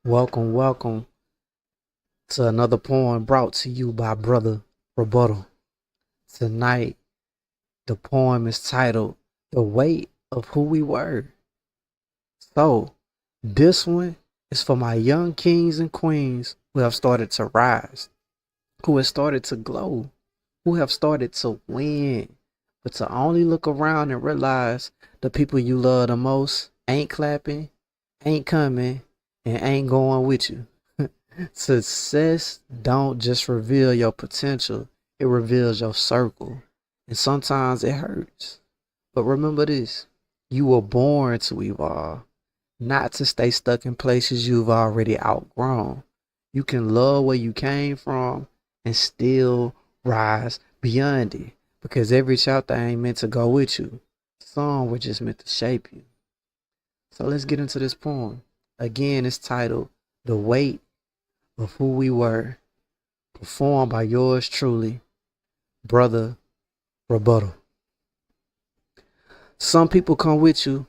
Welcome to another poem brought to you by Brother Rebuttal. Tonight, the poem is titled The Weight of Who We Were. So, this one is for my young kings and queens who have started to rise, who have started to glow, who have started to win, but to only look around and realize the people you love the most ain't clapping, ain't coming, and ain't going with you. Success don't just reveal your potential, it reveals your circle. And sometimes it hurts. But remember this, you were born to evolve, not to stay stuck in places you've already outgrown. You can love where you came from and still rise beyond it, because every chapter ain't meant to go with you. Some were just meant to shape you. So let's get into this poem. Again, it's titled The Weight of Who We Were, performed by yours truly, Brother Rebuttal. Some people come with you,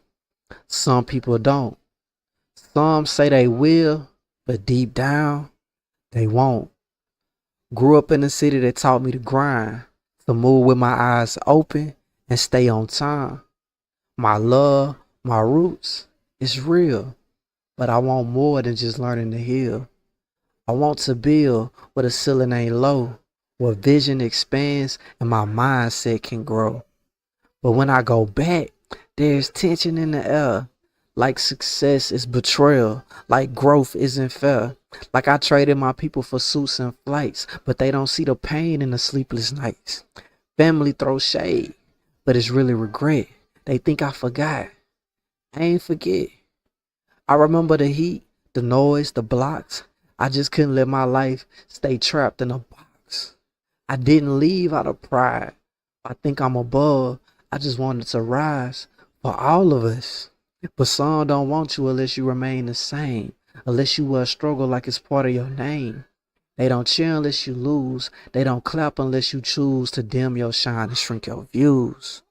some people don't. Some say they will, but deep down, they won't. Grew up in a city that taught me to grind, to move with my eyes open and stay on time. My love, my roots, it's real. But I want more than just learning to heal. I want to build where the ceiling ain't low, where vision expands and my mindset can grow. But when I go back, there's tension in the air. Like success is betrayal, like growth isn't fair. Like I traded my people for suits and flights, but they don't see the pain in the sleepless nights. Family throws shade, but it's really regret. They think I forgot. I ain't forget. I remember the heat, the noise, the blocks. I just couldn't let my life stay trapped in a box. I didn't leave out of pride. I think I'm above. I just wanted to rise for all of us. But some don't want you unless you remain the same, unless you will struggle like it's part of your name. They don't cheer unless you lose. They don't clap unless you choose to dim your shine and shrink your views.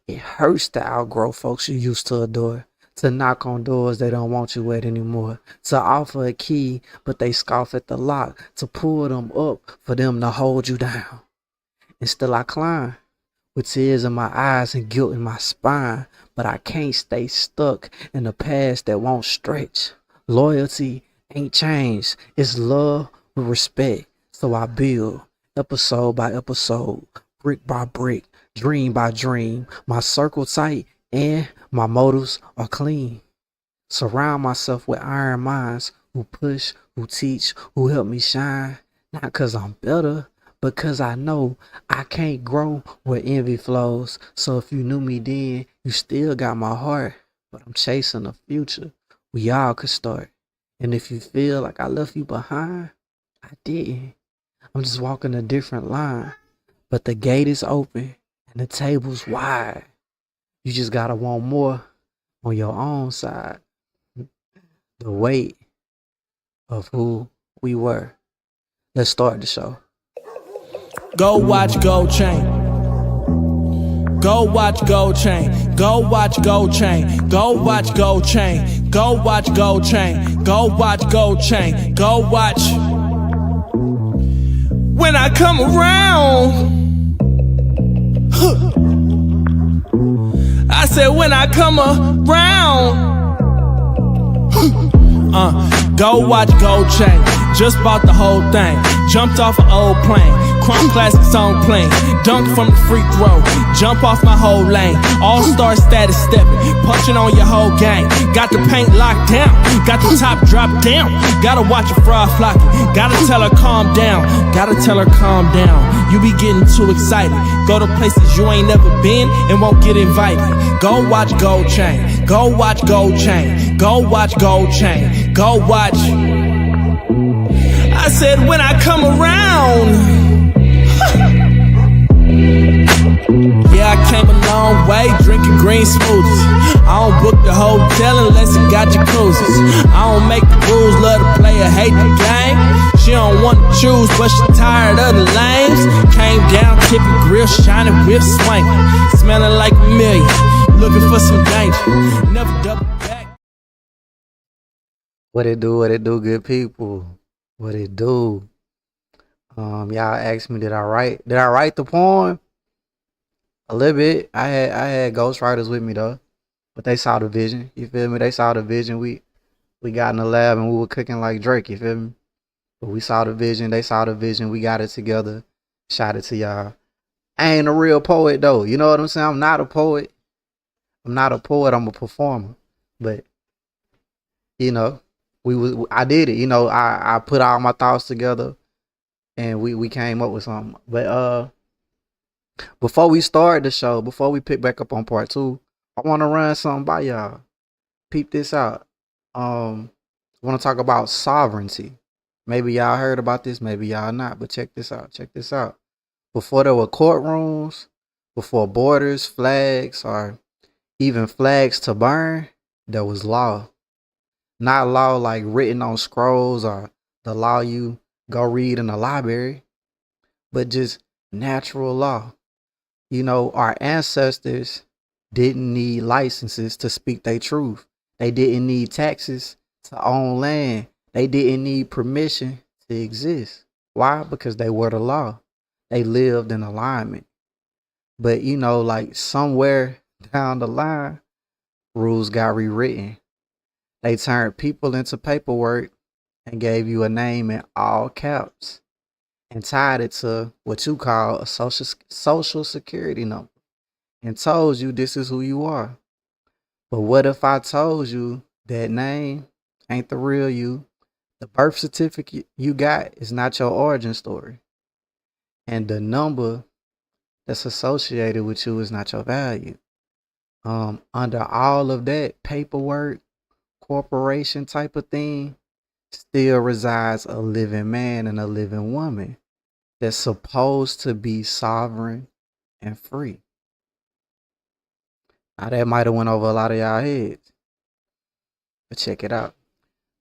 It hurts to outgrow folks you used to adore. To knock on doors they don't want you at anymore. To offer a key, but they scoff at the lock. To pull them up for them to hold you down. And still I climb, with tears in my eyes and guilt in my spine. But I can't stay stuck in the past that won't stretch. Loyalty ain't changed. It's love with respect. So I build, episode by episode, brick by brick, dream by dream. My circle tight and my motives are clean. Surround myself with iron minds who push, who teach, who help me shine. Not because I'm better, but because I know I can't grow where envy flows. So if you knew me then, you still got my heart. But I'm chasing a future we all could start. And if you feel like I left you behind, I didn't. I'm just walking a different line. But the gate is open and the table's wide. You just gotta want more on your own side. The weight of who we were. Let's start the show. Go watch Gold Chain. Go watch Gold Chain. Go watch Gold Chain. Go watch Gold Chain. Go watch Gold Chain. Go watch Gold Chain. Go watch. When I come around, I said when I come around, go watch Gold Chain. Just bought the whole thing. Jumped off an old plane. Crunk classics on plane. Dunk from the free throw. Jump off my whole lane. All-star status stepping. Punching on your whole gang. Got the paint locked down. Got the top drop down. Gotta watch a fraud flocking. Gotta tell her calm down. Gotta tell her calm down. You be getting too excited. Go to places you ain't never been and won't get invited. Go watch Gold Chain. Go watch Gold Chain. Go watch Gold Chain. Go watch. I said when I come around. Yeah, I came a long way drinking green smoothies. I don't book the hotel unless it got jacuzzis. I don't make the rules, love the player, hate the game. She don't want to choose, but she tired of the lames. Came down, tipping grill, shining whip, swinging. Smelling like a million, looking for some danger. Never double back. What it do, good people? What it do? Y'all asked me, did I write the poem? A little bit. I had ghostwriters with me though, but they saw the vision. You feel me? They saw the vision. We got in the lab and we were cooking like Drake. You feel me? But we saw the vision. They saw the vision. We got it together. Shot it to y'all. I ain't a real poet though. You know what I'm saying? I'm not a poet. I'm not a poet. I'm a performer. But you know, I did it. You know, I put all my thoughts together and we came up with something. But before we start the show, before we pick back up on part two, I want to run something by y'all. Peep this out. I want to talk about sovereignty. Maybe y'all heard about this, maybe y'all not, but check this out. Check this out. Before there were courtrooms, before borders, flags, or even flags to burn, there was law. Not law like written on scrolls or the law you go read in the library, but just natural law. You know, our ancestors didn't need licenses to speak their truth. They didn't need taxes to own land. They didn't need permission to exist. Why? Because they were the law. They lived in alignment. But you know, like somewhere down the line, rules got rewritten. They turned people into paperwork and gave you a name in all caps and tied it to what you call a social security number and told you this is who you are. But what if I told you that name ain't the real you? The birth certificate you got is not your origin story. And the number that's associated with you is not your value. Under all of that paperwork, corporation type of thing, still resides a living man and a living woman that's supposed to be sovereign and free. Now that might have went over a lot of y'all heads, but check it out.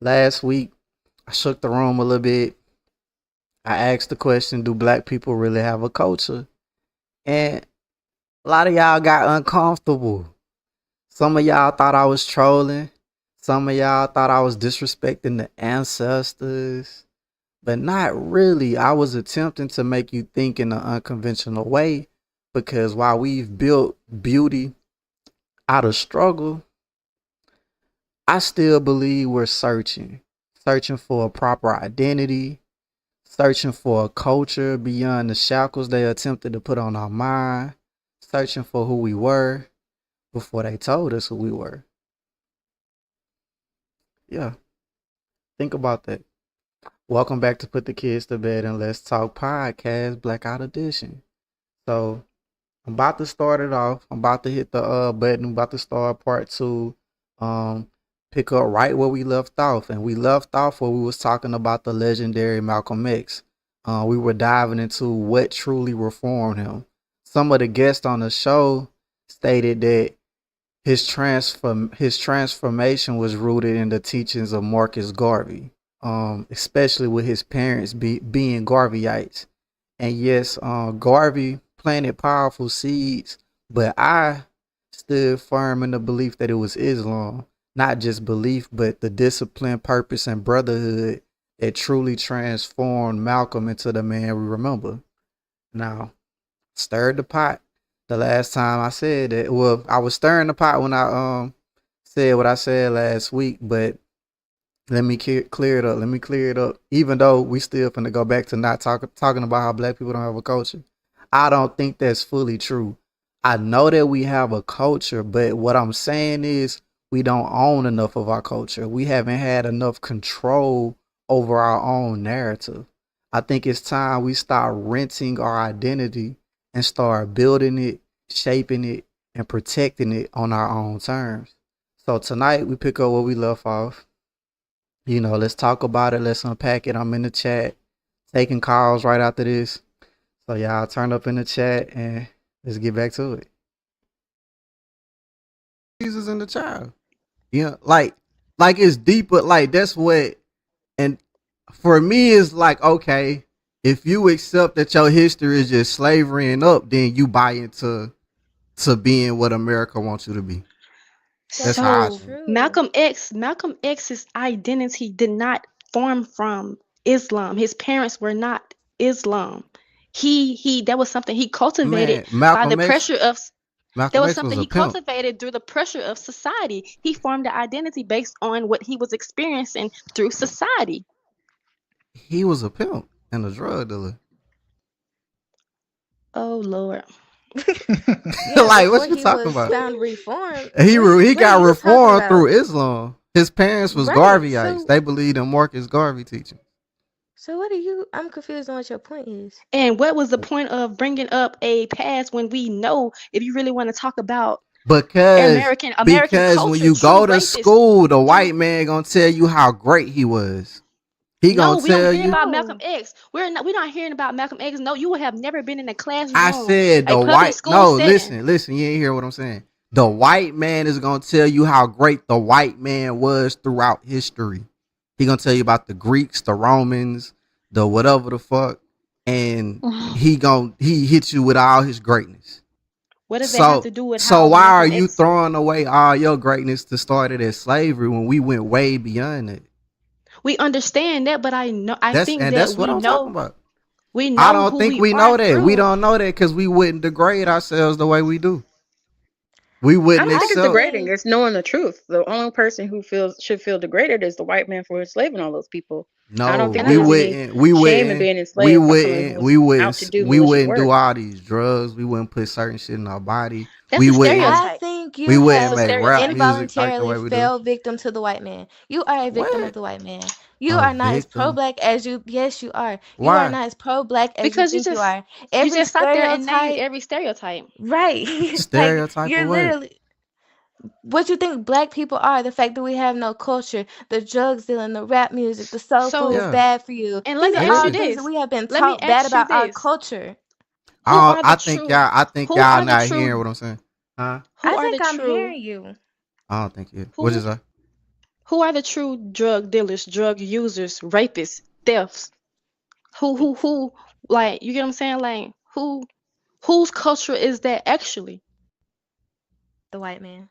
Last week, I shook the room a little bit. I asked the question, do black people really have a culture? And a lot of y'all got uncomfortable. Some of y'all thought I was trolling. Some of y'all thought I was disrespecting the ancestors. But not really. I was attempting to make you think in an unconventional way, because while we've built beauty out of struggle, I still believe we're searching for a proper identity, searching for a culture beyond the shackles they attempted to put on our mind, searching for who we were before they told us who we were. Yeah, think about that. Welcome back to Put the Kids to Bed and Let's Talk Podcast, Blackout Edition. So I'm about to start it off. I'm about to hit the button. I'm about to start part two. Pick up right where we left off, and we left off where we was talking about the legendary Malcolm X. We were diving into what truly reformed him. Some of the guests on the show stated that his transformation was rooted in the teachings of Marcus Garvey, especially with his parents being Garveyites. And yes, Garvey planted powerful seeds, but I stood firm in the belief that it was Islam. Not just belief, but the discipline, purpose, and brotherhood that truly transformed Malcolm into the man we remember. Now, stirred the pot the last time I said that. Well, I was stirring the pot when I said what I said last week, but let me clear it up. Let me clear it up. Even though we still finna go back to not talking about how black people don't have a culture, I don't think that's fully true. I know that we have a culture, but what I'm saying is we don't own enough of our culture. We haven't had enough control over our own narrative. I think it's time we start renting our identity and start building it, shaping it, and protecting it on our own terms. So tonight we pick up where we left off. You know, let's talk about it. Let's unpack it. I'm in the chat, taking calls right after this. So y'all turn up in the chat and let's get back to it. Jesus and the child. Yeah, like it's deeper. Like that's what, and for me, it's like, okay, if you accept that your history is just slavery and up, then you buy into being what America wants you to be. That's That's how I not So see it. true. Malcolm X's identity did not form from Islam. His parents were not Islam. He that was something he cultivated Man, by the Malcolm X, pressure of that Malcolm was X was something a he pimp. cultivated through the pressure of society. He formed an identity based on what he was experiencing through society. He was a pimp and a drug dealer. Oh Lord. Yeah, Like, what before you he talking was about? found reformed. He What are got you talking reformed through about? Islam. His parents was Right. Garveyites. They believed in Marcus Garvey teaching. So what are you? I'm confused on what your point is. And what was the point of bringing up a past when we know if you really want to talk about Because American because when culture, you true go to rapists, school, the true. white man gonna tell you how great he was. He No, gonna we don't tell hear you. about Malcolm No. X. We're not hearing about Malcolm X. No, you would have never been in a I classroom, said a the public white. school No, setting. listen. You ain't hear what I'm saying. The white man is gonna tell you how great the white man was throughout history. He gonna tell you about the Greeks, the Romans, the whatever the fuck, and he hits you with all his greatness. What does that have So to do with so how why are Malcolm you X? throwing away all your greatness to start it as slavery when we went way beyond it? We understand that, but I That's think and that that's what I'm talking about. we I know don't who think we we are know that. We through. don't know that because we wouldn't degrade ourselves the way we do. We I wouldn't don't think it's I accept. degrading. think It's knowing the truth. The only person who feels should feel degraded is the white man for enslaving all those people. I don't No, think And I we there's don't. any wouldn't. We shame in wouldn't. being We enslaved from someone who wouldn't. was out to do We malicious wouldn't do work. all these drugs. We wouldn't put certain shit in our body. That's We a wouldn't. I stereotype. think We you That's wouldn't a have make rap stereotype. music like the involuntarily way we do. fell victim to the white man. You are a victim of What? the white man. You A are not as pro victim? black as you. Yes, you are. You are Why? not as pro black as you Because think you are. you Every just sat there and named stereotype, every stereotype. right? Like Stereotype of you're what? literally what you think black people are. The fact that we have no culture, the drugs dealing, the rap music, the soul food is So, Yeah, bad for you. and let These me are ask it all you is. things that this. we have been Let me taught bad ask you about our this. culture. Who are the I think true y'all. I think who y'all are the not hearing true what I'm saying. Huh? who I are the think I'm true hearing you. I don't think you. What who is that? who are the true drug dealers, drug users, rapists, thefts? Who like you get what I'm saying? Like whose culture is that actually? The white man.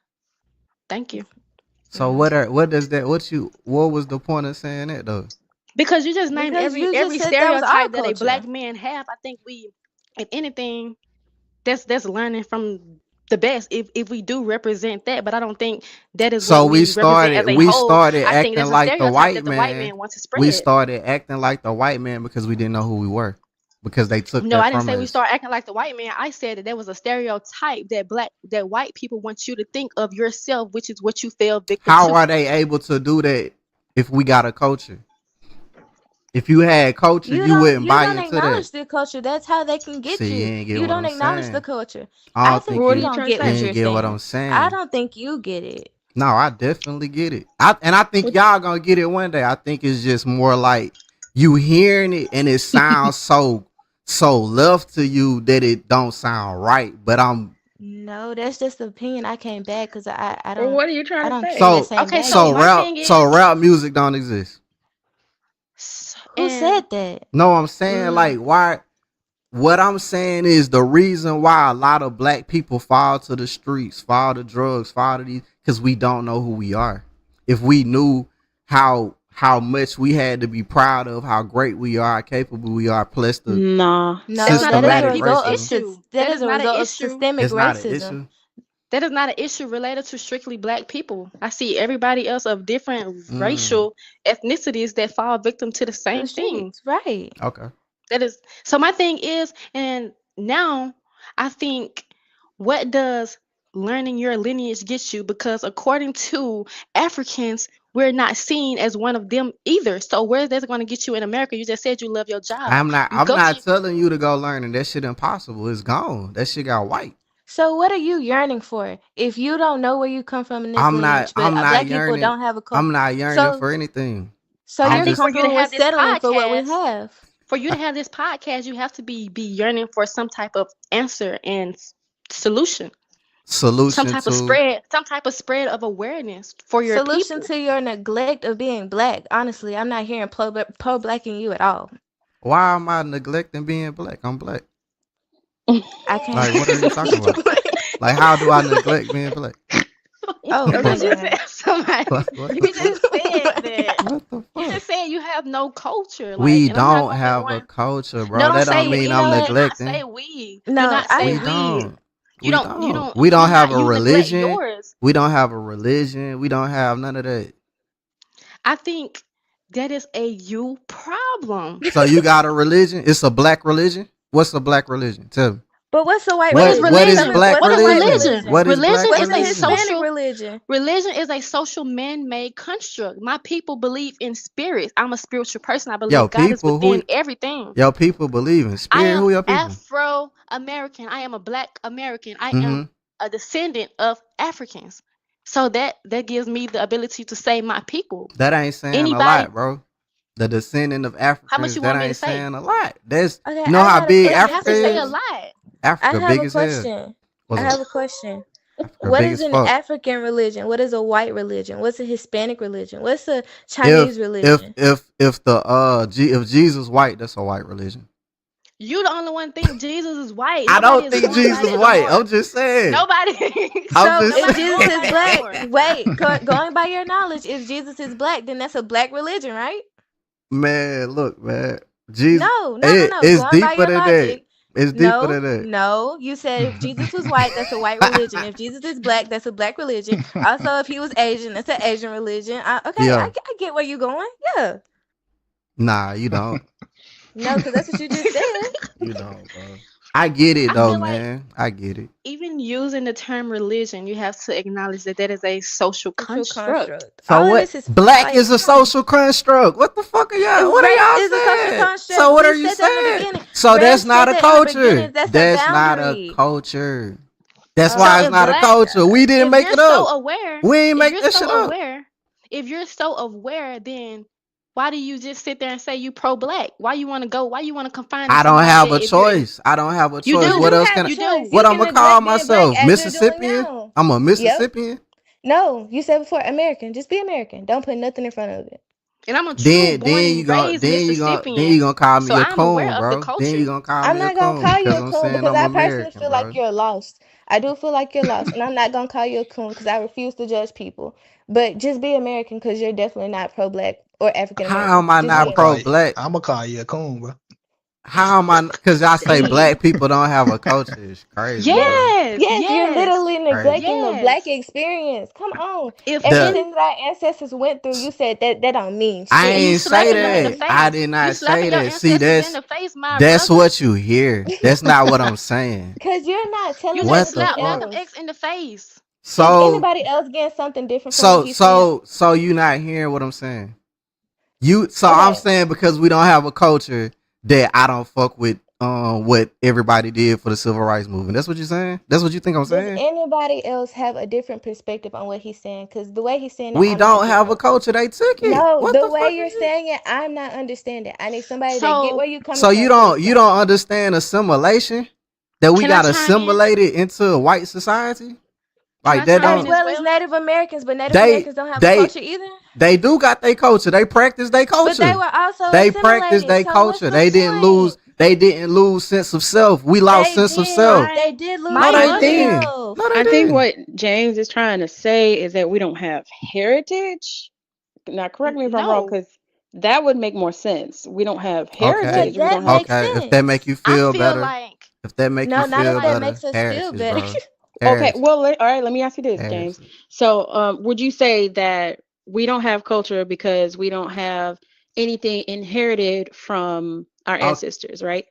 Thank you. So what does that? What was the point of saying that though? Because you just named Because you just every said that was our stereotype that a black culture. man have. I think we, if anything, that's learning from the best. If we do represent that, but I don't think that is So what we represent as a we whole. started I think acting that's a like the stereotype white that the white man. man wants to We spread. started acting like the white man because we didn't know who we were. Because they took No, that I didn't from say we us. start acting like the white man. I said that there was a stereotype that white people want you to think of yourself, which is what you fell victim How to. are they able to do that if we got a culture? If you had culture, you wouldn't You buy don't into that. acknowledge the culture. That's how they can get See, you you. ain't get You what don't I'm acknowledge the saying. culture. I I don't think think What you are you don't trying to get you what say? ain't you're get what I'm saying. I saying. don't think you get it. No, I definitely get it. I think What, y'all gonna get it one day. I think it's just more like you hearing it and it sounds so left to you that it don't sound right. But I'm No, that's just the opinion I came back because or what are you I trying to don't say? carry that so same Okay, so my baggage. thing so is, rap music don't exist. Who said and that? No, I'm saying mm, like why. What I'm saying is the reason why a lot of black people fall to the streets, fall to drugs, fall to these, because we don't know who we are. If we knew how much we had to be proud of, how great we are, how capable we are, plus the Nah. No, that's not the that is a black systematic people's result of racism, issue. that That is is a not an result of issue. systemic it's not an racism. issue. That is not an issue related to strictly black people. I see everybody else of different Mm, racial ethnicities that fall victim to the To the same thing. streets, right? okay. That is so my thing is, and now I think what does learning your lineage get you? Because according to Africans, we're not seen as one of them either. So where's that going to get you in America? You just said you love your job. You I'm go not to telling you to go learning. That shit impossible. It's gone. That shit got white. So what are you yearning for if you don't know where you come from in this lineage, but I'm not black people yearning. don't have a I'm not yearning so for anything. I I'm you're think just for you to comfortable with have this settling for what we podcast, have. for you to have this podcast, you have to be yearning for some type of answer and solution. solution to Some type of spread of awareness for your Solution people. to your neglect of being black. Honestly, I'm not hearing pro blacking you at all. why am I neglecting being black? I'm black. I can't. Like what are you talking about? Like how do I neglect being black? Oh my Because you God. said somebody, What you the just said that. what the You fuck? just said you have no culture, like, We and I'm not don't gonna be the have a one. culture, bro. No, That don't say mean we. You I'm know You what? did not say neglecting. we. Do No, not I say We agree. we. don't. You We don't. You don't. don't. We Do don't have not. a You neglect religion. yours. We don't have a religion. We don't have none of that. I think that is a you problem. So you got a religion? It's a black religion? What's a black religion? Tell me. But what's a white What is religion? What is Tell me, religion? black what's What a is white religion? religion? religion? What is black Religion What's is a a religion? Hispanic social. religion? Religion is a social man-made construct. My people believe in spirits. I'm a spiritual person. I Yo, believe God is people within who everything. yo people believe in I spirit. am Who your people? Afro American. I am a black American. I Mm-hmm. am a descendant of Africans. So that gives me the ability to say my people. That ain't saying a Anybody, lot, bro. The descendant of how much Africans, you that want me to ain't say? saying a lot. That's Okay, you know I how got a big It have Africa to say a question. is? lot. I Africa have big a as hell. question. What's I up? have a question. Africa What big is as an fuck. African religion? What is a white religion? What's a Hispanic religion? What's a If Chinese religion? if Jesus white, that's a white religion. You the only one think Jesus is white. I Nobody don't is think going Jesus by is that no white. more. I'm just saying. Nobody. I'm So just if Nobody Jesus going is by saying. that no black, more. wait, going by your knowledge, if Jesus is black, then that's a black religion, right? Man, look, man. Jesus, No, no, no, no. it's Going by deeper your than that. logic, It's deeper no, than that. no. You said if Jesus was white, that's a white religion. If Jesus is black, that's a black religion. Also, if he was Asian, that's an Asian religion. Okay, Yeah. I get where you're going. Yeah. Nah, you don't. No, because that's what you just said. You don't, bro. I get it I though, feel like man. I get it. even using the term religion, you have to acknowledge that that is a social Social construct. construct. So All of what? this is Black like is a social construct. What the fuck are y'all? What are race y'all is a social saying? So construct. what We are you said that in the saying? beginning. So that's Rev not said a that in the beginning. culture. That's a That's not a boundary. culture. That's Oh why So it's if not a my black, culture. We God. didn't if make you're it so up. aware, We ain't if make you're that shit so up. aware, if you're so aware, then why do you just sit there and say you pro-black? Why you want to go? Why you want to confine it I to the don't fact have that a if you're in, choice. I don't have a you choice. You What do do, else have can a I? you choice. do. You What I'm can gonna call neglect being black myself? as you're doing Mississippian? now. I'm a Yep. Mississippian. No, you said before American. Just be American. Don't put nothing in front of it. And I'm a true Then born then and you gonna raised then you gonna then Mississippian, you gonna call so me a I'm aware coon, of the bro. Then culture. you gonna call I'm me a not gonna coon call you because a I'm coon saying because I'm I personally American, feel like bro. you're lost. I do feel like you're lost, and I'm not gonna call you a coon because I refuse to judge people. But just be American because you're definitely not pro-black or African How American. am I Just I'm be gonna not call pro American. you. black? I'm gonna call you a coon, bro. How am I? Because y'all say Damn. black people don't have a culture. It's crazy, bro. Yes, Yes, you're yes, literally Crazy. neglecting the black yes. experience. Come on. If The Everything that our ancestors went through, you said that don't mean I and shit. you ain't say slapping them in the that. I face, did you not say slapping your that. See, ancestors in the face, my that's brother. what you hear. That's not what I'm saying. Because you're not You telling just What the anything slapped fuck? Malcolm else. X in the face. Is So anybody else getting something different from what so he's saying? so you not hearing what I'm saying? So I'm Okay. saying because we don't have a culture that I don't fuck with what everybody did for the civil rights movement. That's what you're saying? That's what you think I'm Does saying? anybody else have a different perspective on what he's saying? Because the way he's saying it, We I'm not don't getting have a it. culture. They took it. No, What the the way fuck you're is it? saying it, I'm not understanding. I need somebody that get So where you coming So you from to don't you explain don't it. understand assimilation? That we can I got chime in? assimilated into a white society? Can Like I that chime As in don't as well as well? Native Americans, but Native they Americans don't have a they culture either. they do got their culture. They practice their But they culture. were also They practice assimilated. their So what's culture. the point? They didn't lose sense of self. We lost They sense of did. self. They My did lose No, my sense they of mother. didn't. self. No, they I think didn't. what James is trying to say is that we don't have heritage. Now, correct me if I'm wrong, No, because that would make more sense. We don't have Okay. But heritage. We that don't have. makes Okay. If that make sense. you I feel feel better, like if that make you No, I not feel feel if that like better, makes us feel heritage, better. bro. Okay, Heritage. well, all right. Let me ask you this, James. Heritage. So, would you say that we don't have culture because we don't have anything inherited from our Oh, ancestors, right?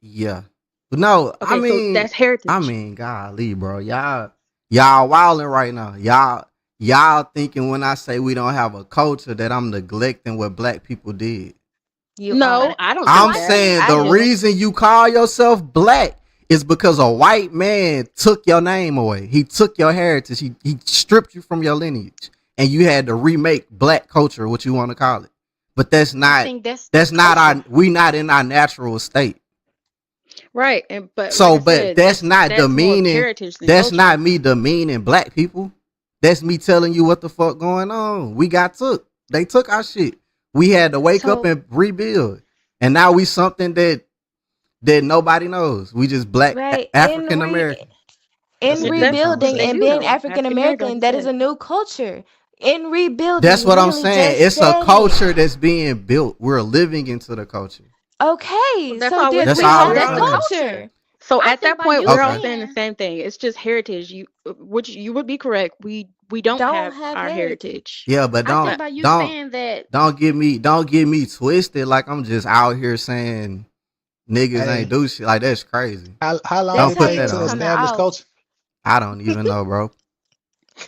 yeah. But no, Okay, so that's heritage. golly, bro. Y'all wilding right now. Y'all thinking when I say we don't have a culture that I'm neglecting what black people did. You No, are. I don't think I'm my that. thing saying I the do. is reason you call yourself black is because a white man took your name away. He took your heritage. He stripped you from your lineage. And you had to remake black culture, what you want to call it. But I think that's that's not culture. we not in our natural state. Right, and but like So, I but said, that's more of heritage than that's culture. not me demeaning black people. That's me telling you what the fuck going on. We got took. They took our shit. We had to wake up So and rebuild. And now we something that nobody knows. We just black Right. African American. In That's What you what trying to rebuilding they say? and do being though. African African American, American, like you that is said. a new culture. In That's rebuilding, what I'm literally saying. just It's a said it. culture that's being built. We're living into the culture. Okay, That's so all we're did That's we saying. all have we're a That's the saying. culture? culture. So I at think that by point, you we're all Okay. saying the saying same thing. It's just heritage. Which you would be correct. We don't Don't have have our heritage. heritage. Yeah, but I think But by you don't saying that don't get me twisted like I'm just out here saying niggas ain't Hey, do shit. Like that's crazy. how long That's Don't it how put you take that to was on me. coming establish off. culture? I don't even know, bro.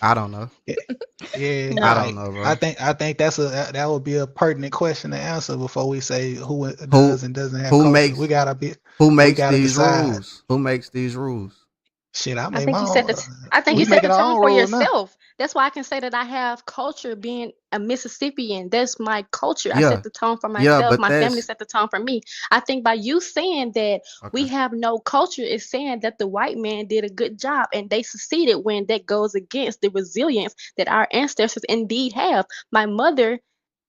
I don't know. Yeah, yeah, I no. don't know, bro. I think that would be a pertinent question to answer before we say who Who does and doesn't have who culture. makes who We makes gotta these decide. rules? Who makes these rules? Shit, I I make think my you set own. the I think We you set making the our tone own for rules now. yourself. That's why I can say that I have culture being a Mississippian. That's my culture. I Yeah, set the tone for yeah, myself. but My family that's set the tone for me. I think by you saying that okay. we have no culture is saying that the white man did a good job and they succeeded when that goes against the resilience that our ancestors indeed have. My mother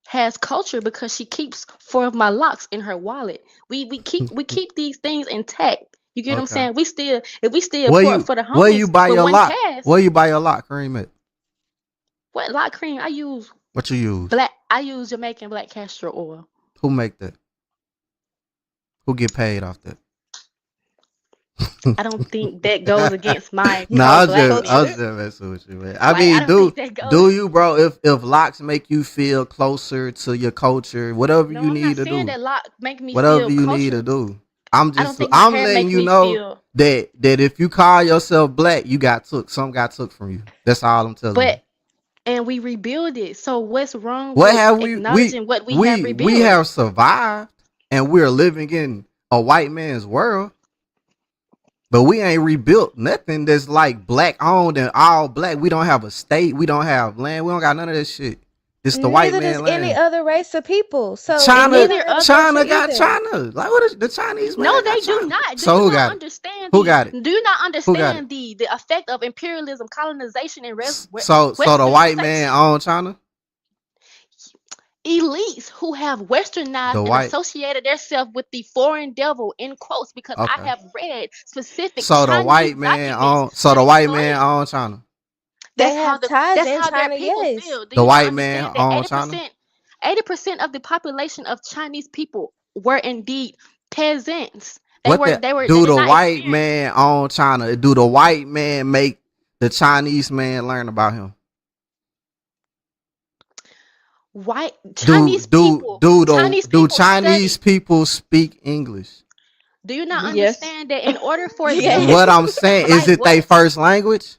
has culture because she keeps four of my locks in her wallet. We keep these things intact. You get what I'm Okay. saying? We still if we still Where pour you for the where you homies buy with your one lock? pass. Where you buy your lock cream at? What lock cream? What you use? I use Jamaican black castor oil. Who make that? Who get paid off that? I don't think that goes against my No, pro I was blackness. just messing with you, man. I Like I mean, don't think that goes. do you, bro? If locks make you feel closer to your culture, whatever No, you I'm not need to saying do, that lock make me whatever feel you need to culture. do. I don't think my I'm hair letting makes you me know feel. that if you call yourself black, you got took. Some got took from you. That's all I'm telling you. But and we rebuild it. So what's wrong What with have acknowledging what we have we rebuilt? have survived, and we're living in a white man's world. But we ain't rebuilt nothing that's like black owned and all black. We don't have a state. We don't have land. We don't got none of that shit. It's the white Neither does man any land. other race of people. So, and they China, don't Neither have a other. culture China got either. China. Like what is the Chinese No, man got they do China? not. Do So you who not got it? understand Who got it? do you not Who got it? understand the effect of imperialism, colonization, and So the white man westernization? own China. Elites who have westernized The and white. associated themselves with the foreign devil in quotes because I Okay. have read specific So the Chinese white man documents own. So that the white man explain own China. They have ties that's in how their China, people yes. feel. Do The you not white man understand that own 80%, China. 80% of the population of Chinese people were indeed peasants. They What were the they were they do did the not white experience man own China? Do the white man make the Chinese man learn about him? white Chinese people. Chinese Do people Chinese study. people speak English? Do you not Yes. understand that in order for them, What Yes. I'm saying is like it their what? first language?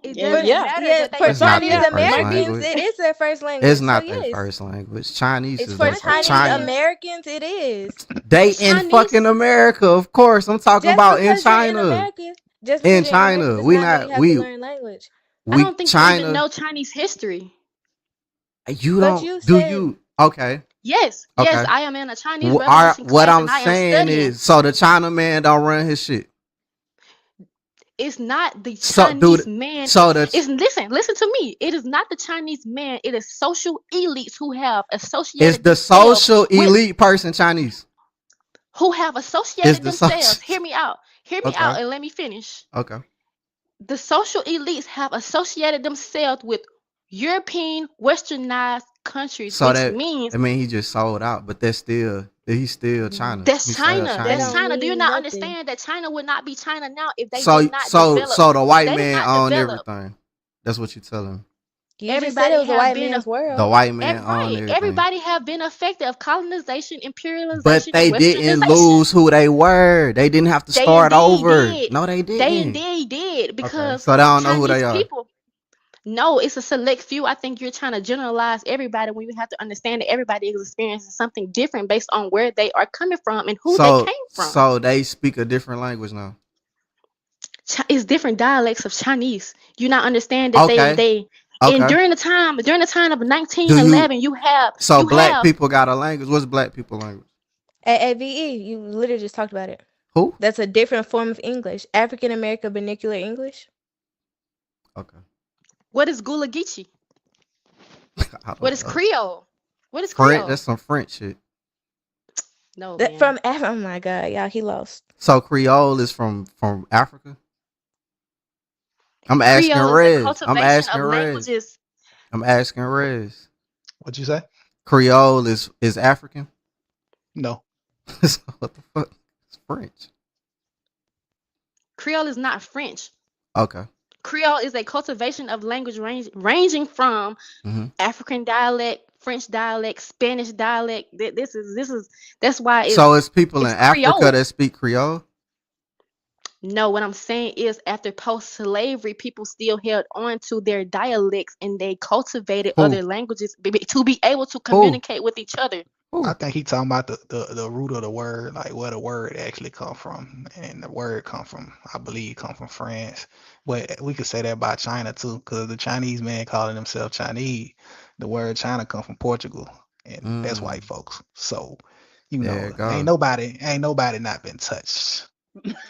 It Yeah, For doesn't yeah. matter yeah, that they for It's not Chinese their Yeah. first Americans, language. it is their first It's language. So not their yes, first language. Chinese it's is for their what first. it Chinese China. is. Americans. It is. They in fucking Chinese America, of course. I'm talking Just about in because you're in China. America, just In because you're in America, China, does we not mean not you have to learn language. I we don't think you even China. know Chinese history. You But don't you do said you? Okay, Yes, yes, okay. I am in a Chinese revolution What class I'm and I am saying studying. is, so the China man don't run his shit. It's not the So, Chinese dude, man. so that's It's listen to me. It is not the Chinese man. It is social elites who have is associated the themselves social with elite person Chinese? who have Is associated the themselves. social? Hear me out. Hear me Okay, out and let me finish. okay. The social elites have associated themselves with European westernized countries, So which that means I mean he just sold out, but he's still China. that's He's still China. that That's Chinese. don't China. Do you mean not nothing. understand that China would not be China now if they did So not so develop? so the white They did man not owned develop. everything. That's what you telling. You just said it Everybody was a have white been man's The world. white man owned right. everything. Everybody have been affected of colonization, But imperialization, and they didn't westernization. lose who they were. They didn't have to They start indeed over. did. No, they They didn't. indeed did Okay. because So they don't know who Chinese they are. people. No, it's a select few. I think you're trying to generalize everybody when you have to understand that everybody is experiencing something different based on where they are coming from and who they came from. So they speak a different language now. It's different dialects of Chinese. You not understand that Okay. they and Okay. during the time of Do you 1911, so you black have people got a language? What's black people language? AVE, you literally just talked about it. Who? That's a different form of English. African American Vernacular English. Okay. what is Gula Geechee? I What don't is know. Creole? What is French, Creole? that's some French shit. No, That man. from oh my god, y'all, he lost. So Creole is from Africa? I'm asking Creole is the Rez. I'm cultivation asking of Rez. languages. I'm asking Rez. What you say? Creole is African. No. So what the fuck? It's French. Creole is not French. Okay. Creole is a cultivation of language ranging from hmm African dialect, French dialect, Spanish dialect. This is that's why So it's people in it's Africa Creole. that speak Creole. No, what I'm saying is after post-slavery, people still held on to their dialects and they cultivated Who? other languages to be able to Who? communicate with each other. I Who? think he talking about the root of the word, like where the word actually come from, and the word come from, I believe, come from France. But we could say that about China too, because the Chinese man calling himself Chinese, the word China come from Portugal, and that's white folks. So, There you ain't go. nobody not been touched.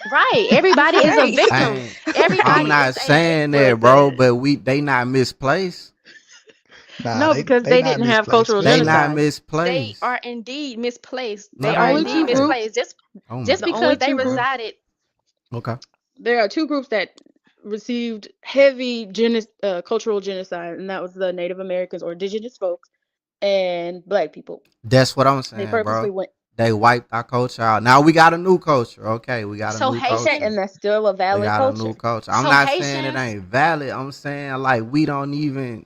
Right. Everybody is a Right. victim. I'm Everybody is not a saying that, But bro, but they not misplaced. Nah, no, because they they not didn't have misplaced, cultural They especially not genocide. They misplaced. are indeed misplaced. No, They The are they only indeed two not. groups, misplaced. Just Oh my just the because only they two groups, god. resided. Okay. there are two groups that received heavy cultural genocide, and that was the Native Americans or indigenous folks and black people. That's what I'm They saying, purposely bro. went, They wiped our culture out. Now we got a new culture. Okay, we got a So new okay, culture. and Haitians, that's still a We valid got a culture. new culture. I'm so not saying it Haitians, ain't valid. I'm saying like we don't even.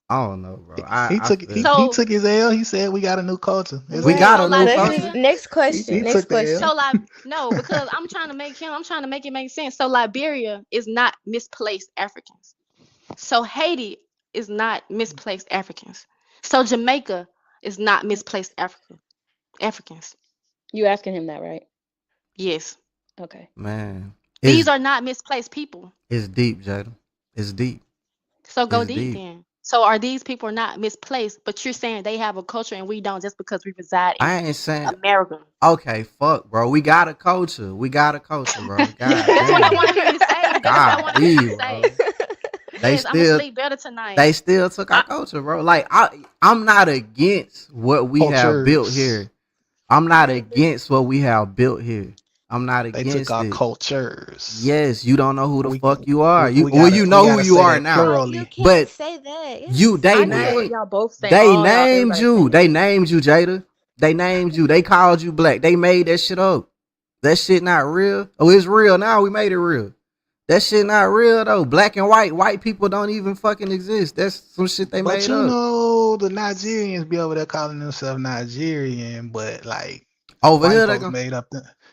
I don't know, bro. he I took feel he so took his L. He said we got a new culture. It's we Right. got so a new Let's just culture. Liberia, next he question. Next took the question. L. so no, because I'm trying to make it make sense. So Liberia is not misplaced Africans. So Haiti is not misplaced Africans. So Jamaica is not misplaced Africans. You asking him that, right? Yes. Okay. Man, These it's are not misplaced people. it's deep, Jada. It's deep. So go It's deep deep. then. So are these people not misplaced, but you're saying they have a culture and we don't just because we reside in I ain't saying America? okay, fuck, bro. We got a culture. We got a culture, bro. God That's what I damn. want to hear you say. That's what I want to hear you Golly, bro. say. They Yes, I'm gonna still sleep better tonight. they still took our I, culture, bro. Like I'm not against what we have built Cultures. here. I'm not against what we have built here. I'm not They took against our it. cultures. Yes, you don't know who the We fuck you are. You we well, gotta you we know who gotta you say are that now. No, you plurally. can't But say that. you Yes. they I get what named y'all both saying. they All y'all, named everybody's you. saying. They named you, Jada. They named you. They called you black. They made that shit up. That shit not real. Oh, it's real now. We made it real. That shit not real though. Black and white people don't even fucking exist. That's some shit they But made up. the Nigerians be over there calling themselves Nigerian, but like Over white here they folks go. made up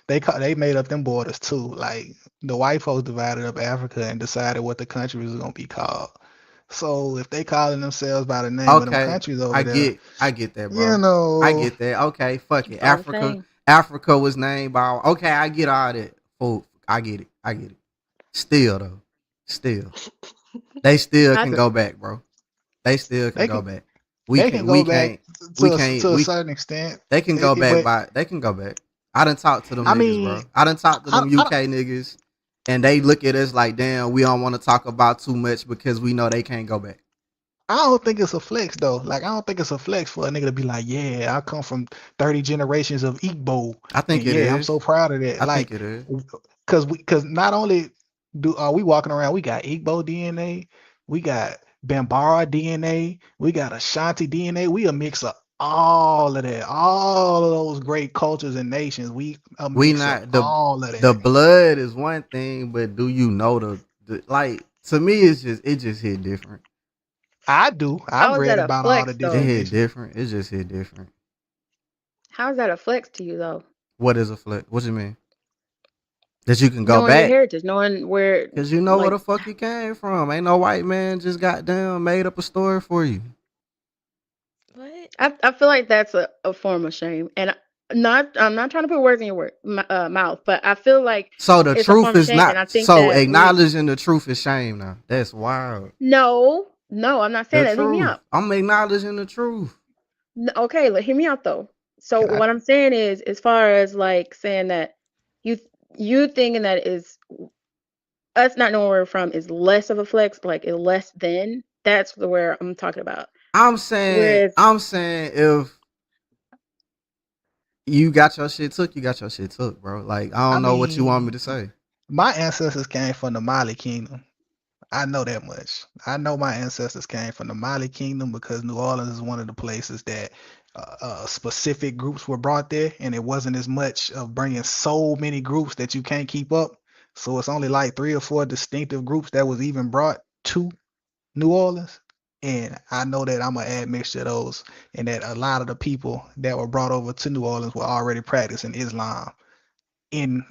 they made up them borders too. Like the white folks divided up Africa and decided what the country was gonna be called. So if they calling themselves by the name of them Okay, countries over there, I get that, you bro. I know, get that. Okay, fuck it. That's all I'm saying. Africa was named by. Okay, I get all that. Oh, I get it. I get it. Still though, still they still I can go back, bro. They still can they go can back. they can We go back can't. We can't. to a We certain extent. They can go back But by. They can go back. I done talked to them I niggas, mean, bro. I done talked to I, them I UK niggas, and they look at us like, damn, we don't want to talk about too much because we know they can't go back. I don't think it's a flex though. Like I don't think it's a flex for a nigga to be like, yeah, I come from 30 generations of Igbo, I and think it yeah, I'm so is. proud of that. I think Like, it is. cause not only do are we walking around, we got Igbo DNA, we got Bambara DNA, we got Ashanti DNA. We a mix of all of that, all of those great cultures and nations. We a We mix of not all of the that. blood is one thing, but do you know the like? To me, it just hit different. I do. I've How is read that a about all the flex It different though? hit nations. different. It just hit different. How is that a flex to you though? What is a flex? What you mean? That you can go Knowing your back? heritage, knowing where, Cause you know where like, the fuck you came from. Ain't no white man just got down made up a story for you. What? I feel like that's a form of shame, and I'm not trying to put words in your mouth, but I feel like So the it's a truth form of is shame, and not I think so that we acknowledging the truth is shame now. That's wild. no, I'm not saying The that. Hear me truth. out. I'm acknowledging the truth. Okay, hear me out though. So Can I what I'm saying is, as far as like saying that you you thinking that is us not knowing where we're from is less of a flex, like is less than. That's where I'm talking about. Whereas I'm saying if you got your shit took, you got your shit took, bro. Like I I don't know what you want me mean to say. my ancestors came from the Mali Kingdom. I know that much. I know my ancestors came from the Mali Kingdom because New Orleans is one of the places that specific groups were brought there, and it wasn't as much of bringing so many groups that you can't keep up. So it's only like 3 or 4 distinctive groups that was even brought to New Orleans. And I know that I'm an admixture of those, and that a lot of the people that were brought over to New Orleans were already practicing Islam in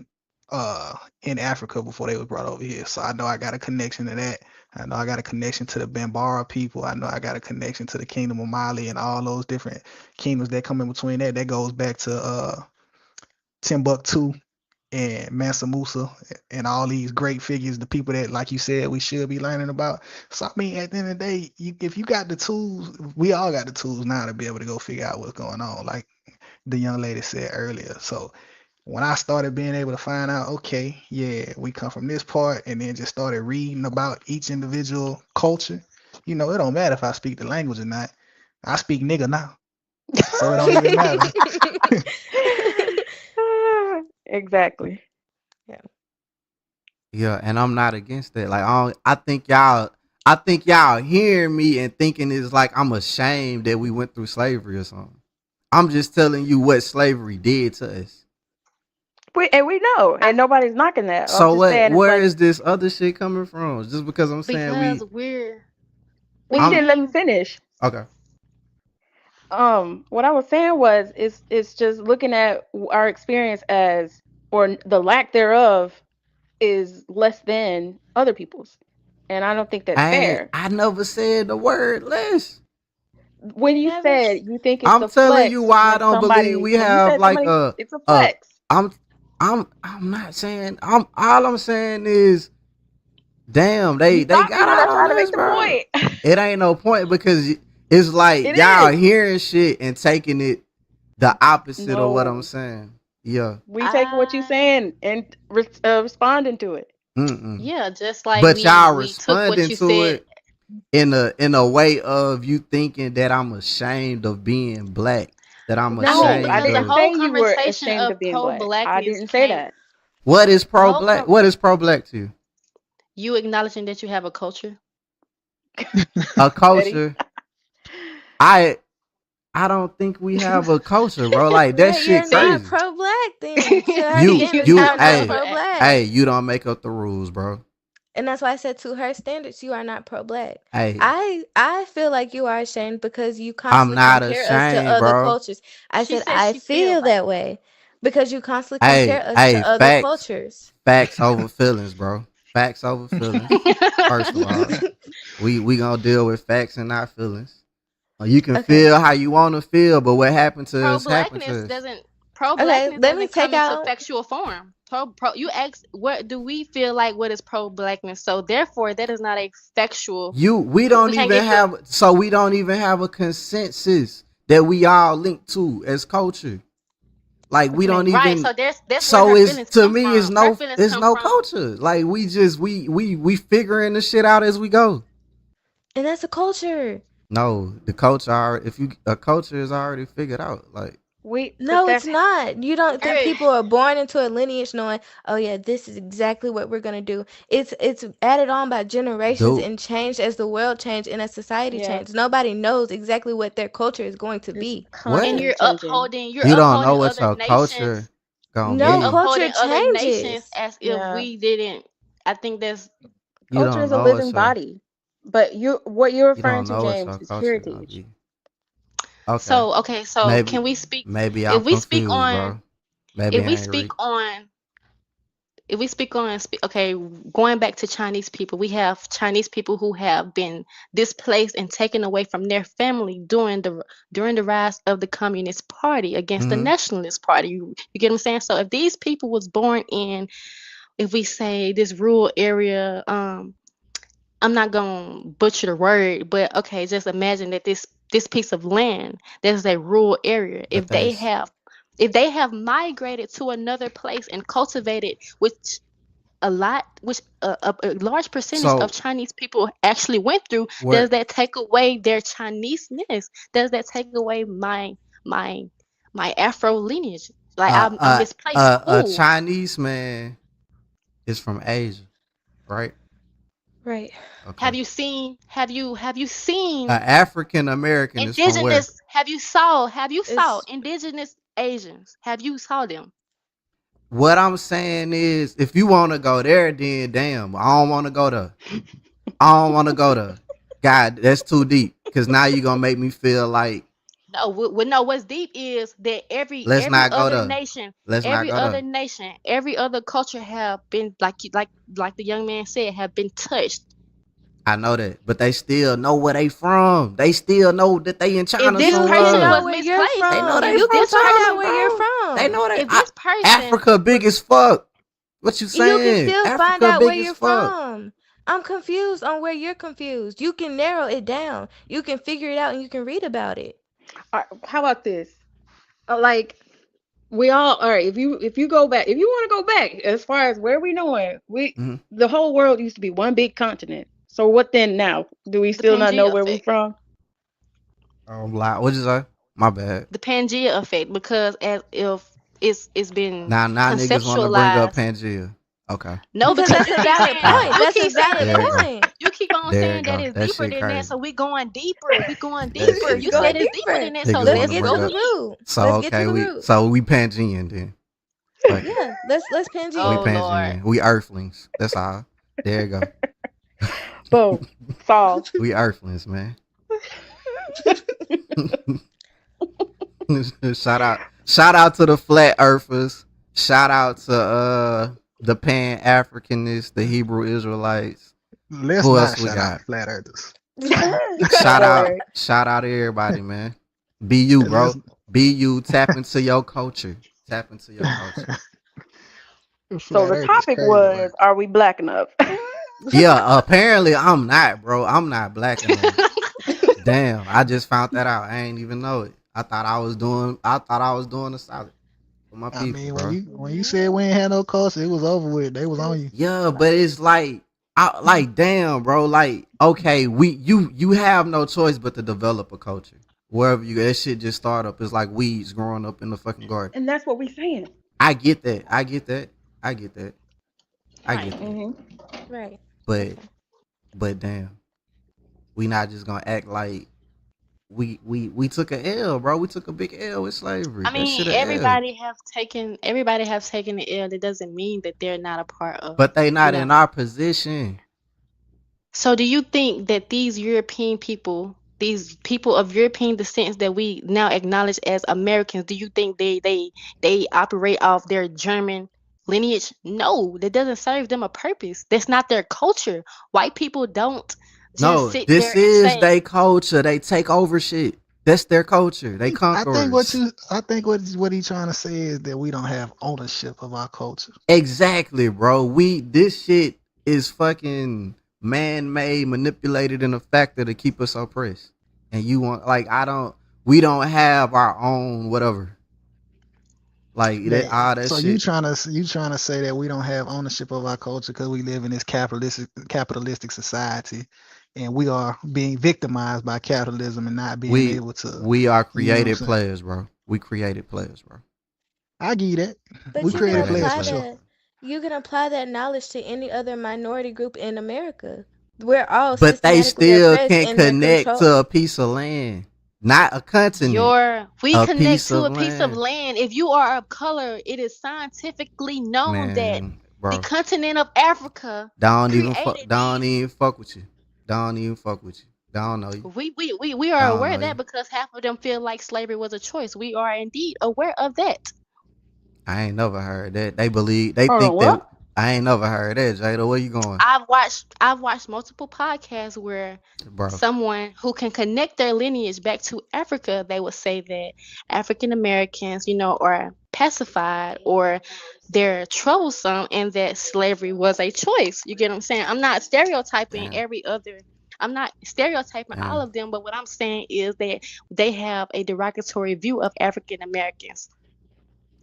in Africa before they were brought over here. So I know I got a connection to that. I know I got a connection to the Bambara people. I know I got a connection to the Kingdom of Mali and all those different kingdoms that come in between that. That goes back to Timbuktu and Mansa Musa and all these great figures, the people that, like you said, we should be learning about. So I mean, at the end of the day, if you got the tools, we all got the tools now to be able to go figure out what's going on, like the young lady said earlier. So when I started being able to find out, okay, yeah, we come from this part, and then just started reading about each individual culture, it don't matter if I speak the language or not. I speak nigga now, so it don't even matter. Exactly. Yeah. Yeah, and I'm not against that. Like, I think y'all hearing me and thinking it's like I'm ashamed that we went through slavery or something. I'm just telling you what slavery did to us. We know, and nobody's knocking that. I'm So just what? saying it's Where like is this other shit coming from? Just because I'm saying Because we're well, you I'm didn't let me we finish. okay. What I was saying was it's just looking at our experience as or the lack thereof is less than other people's, and I don't think that's fair. I never said the word less. When you Never. said you think it's I'm a telling you flex why I when don't believe somebody we when you have said like somebody it's a uh flex. I'm I'm not saying I'm all I'm saying is damn, You they stopped me got when I out tried on to us, make the bro. point. It ain't no point because it's like It y'all is. hearing shit and taking it the opposite of what I'm No, saying. Yeah. we take what you're I saying and responding to it. Mm-mm. yeah, just like But y'all we took what responding you to said. it in a way of you thinking that I'm ashamed of being black, that I'm No, No, I ashamed because the didn't of whole say you were conversation ashamed of of being pro black. I blackness didn't say came. that. what is The pro whole black. What is pro black to you? you acknowledging that you have a culture. A Petty. culture. I I don't think we have a culture, bro. Like that Right, shit you're not crazy. pro-black then. To her You You're standards, you you're not pro not hey black. pro-black. hey you don't make up the rules, bro. And that's why I said to her standards, you are not pro-black. Hey, I feel like you are ashamed because you I'm constantly not compare us to ashamed, other bro. cultures. I She said says I she feel feel like that way because you constantly Hey, compare us hey, to other facts. cultures. Facts over feelings, bro. Facts over feelings. First of all, we gonna deal with facts and not feelings. You can Okay. feel how you want to feel, but what happened to pro us happened blackness to us. doesn't pro Okay, blackness let me doesn't take come into out factual form. Pro you ask what do we feel like what is pro blackness? So therefore that is not a factual We we don't can't even give you a have so we don't even have a consensus that we all link to as culture. Like we okay. don't right. even. So that's where So her it's feelings to come me, from. Her feelings it's come no from culture. Like we just we figuring the shit out as we go. And that's a culture. No, the culture if you a culture is already figured out. Like But No, it's that's not. You don't think very people are born into a lineage knowing, oh yeah, this is exactly what we're gonna do. It's added on by generations do and changed as the world changed and as society yeah, changed. Nobody knows exactly what their culture is going to it's be. and what? constantly changing. you're You don't know upholding what other your culture nations. gonna You're No be. culture upholding other nations changes. as if Yeah. we didn't. I think that's You Culture don't is a know what living your body. But what you're you referring don't to, know what James, your is culture gonna heritage. be. Okay, so okay. So maybe can we speak? maybe I'm If we speak confused, on, bro. Maybe if we I ain't speak read. on if we speak on okay, going back to Chinese people, we have Chinese people who have been displaced and taken away from their family during the rise of the Communist Party against the Mm-hmm. Nationalist Party. You get what I'm saying? So if these people was born in, if we say this rural area, I'm not gonna butcher the word, but okay, just imagine that this piece of land that's a rural area. But that's If they have migrated to another place and cultivated, which a large percentage of so Chinese people actually went through, does what that take away their Chineseness? Does that take away my my Afro lineage? Like I'm displaced. a Cool. Chinese man is from Asia, right? Right. Okay. Have you seen African American is from where? indigenous? Have you saw It's indigenous Asians? Have you saw them? What I'm saying is, if you want to go there, then damn, I don't want to go there. I don't want to go there. God, that's too deep. Cause now you gonna make me feel like No, no. What's deep is that let's not go there. Let's not every go other there. nation, every other culture have been like the young man said, have been touched. I know that, but they still know where they from. They still know that they in If China this you person know somewhere. was where you're misplaced, They know from. they You if from can this find China, out person, where you're bro. They from. know they. if this person Africa big was, as fuck. What you You can saying? still find Africa out where big as you're fuck. from. I'm confused on where you're confused. You can narrow it down. You can figure it out and you can read about it. How about this? Like all right. If you go back, if you want to go back as far as where we knowing, Mm-hmm. the whole world used to be one big continent. So what then now? Do we the still not know Pangea where we effect, from? What'd you say? My bad. the Pangea effect, because as if it's been Now niggas want to bring up conceptualized. Pangea. Okay, No, Because because that's a valid point. you That's a keep saying valid there you that. go. point. You keep on There you saying that go. it's That deeper shit than that, crazy. so we going deeper. We going That deeper. shit You We said going crazy. it's deeper deeper. than that, so Niggas Let's want let's to get bring to go the up. deep. root. So Let's get to okay, the we root. so we Pangean then. Fuck it. Yeah, let's Pangea We Oh it. Lord. Pangean. We Earthlings. That's all. There you go. Boom. Solved. We Earthlings, man. Shout out to the flat earthers. Shout out to the Pan Africanists, the Hebrew Israelites. Let's Who else not we shout out got? the flat earthers. Word. Shout out to everybody, man. Be you, And let's bro. Be you. Tap into your culture. Tap into your culture. So flat the earth is topic crazy was, word. are we black enough? Yeah, apparently I'm not, bro. I'm not black enough. Damn, I just found that out. I ain't even know it. I thought I was doing a solid for my I people, mean, bro. when you said we ain't had no culture, it was over with. They was on you. Yeah, but it's like like damn, bro. Like, okay, you have no choice but to develop a culture. Wherever you go, that shit just start up. It's like weeds growing up in the fucking garden. And that's what we saying. I get that. I get that. I get that. I Right. get that. Right. But Okay. damn, we not just gonna act like we took a L, bro. We took a big L with slavery. I That mean, shit a L. everybody have taken the L. That doesn't mean that they're not a part of, But they you not in know. our position. So do you think that these people of European descent that we now acknowledge as Americans, do you think they operate off their German lineage? No, that doesn't serve them a purpose. That's not their culture. White people don't just No, sit this there and is say, their culture. They take over shit. That's their culture. They conquerors. I think what he trying to say is that we don't have ownership of our culture. Exactly, bro. This shit is fucking man-made, manipulated, and a factor to keep us oppressed. And you want like we don't have our own whatever. Like that That all that so shit. you trying to say that we don't have ownership of our culture because we live in this capitalistic society, and we are being victimized by capitalism and not being We able to. we are You know what I'm created saying? players, bro. We created players, bro. I give you that. But We you can We created created players for apply sure. players. that. You can apply that knowledge to any other minority group in America. We're all But they systematically still oppressed can and they're connect controlled. to a piece of land. Not a continent. we A connect piece to of a piece of land. land. If you are of color, it is scientifically known that Man, the bro. continent of Africa created Don't these. even fuck with you. Don't even fuck with you. Don't know you. We are Don't aware know of that you. because half of them feel like slavery was a choice. We are indeed aware of that. I ain't never heard that. They Hold on, think that what? I ain't never heard that, Jada. Where you going? I've watched multiple podcasts where Bro. someone who can connect their lineage back to Africa, they would say that African Americans, are pacified or they're troublesome and that slavery was a choice. You get what I'm saying? Damn. I'm not stereotyping all Damn. of them, but what I'm saying is that they have a derogatory view of African Americans.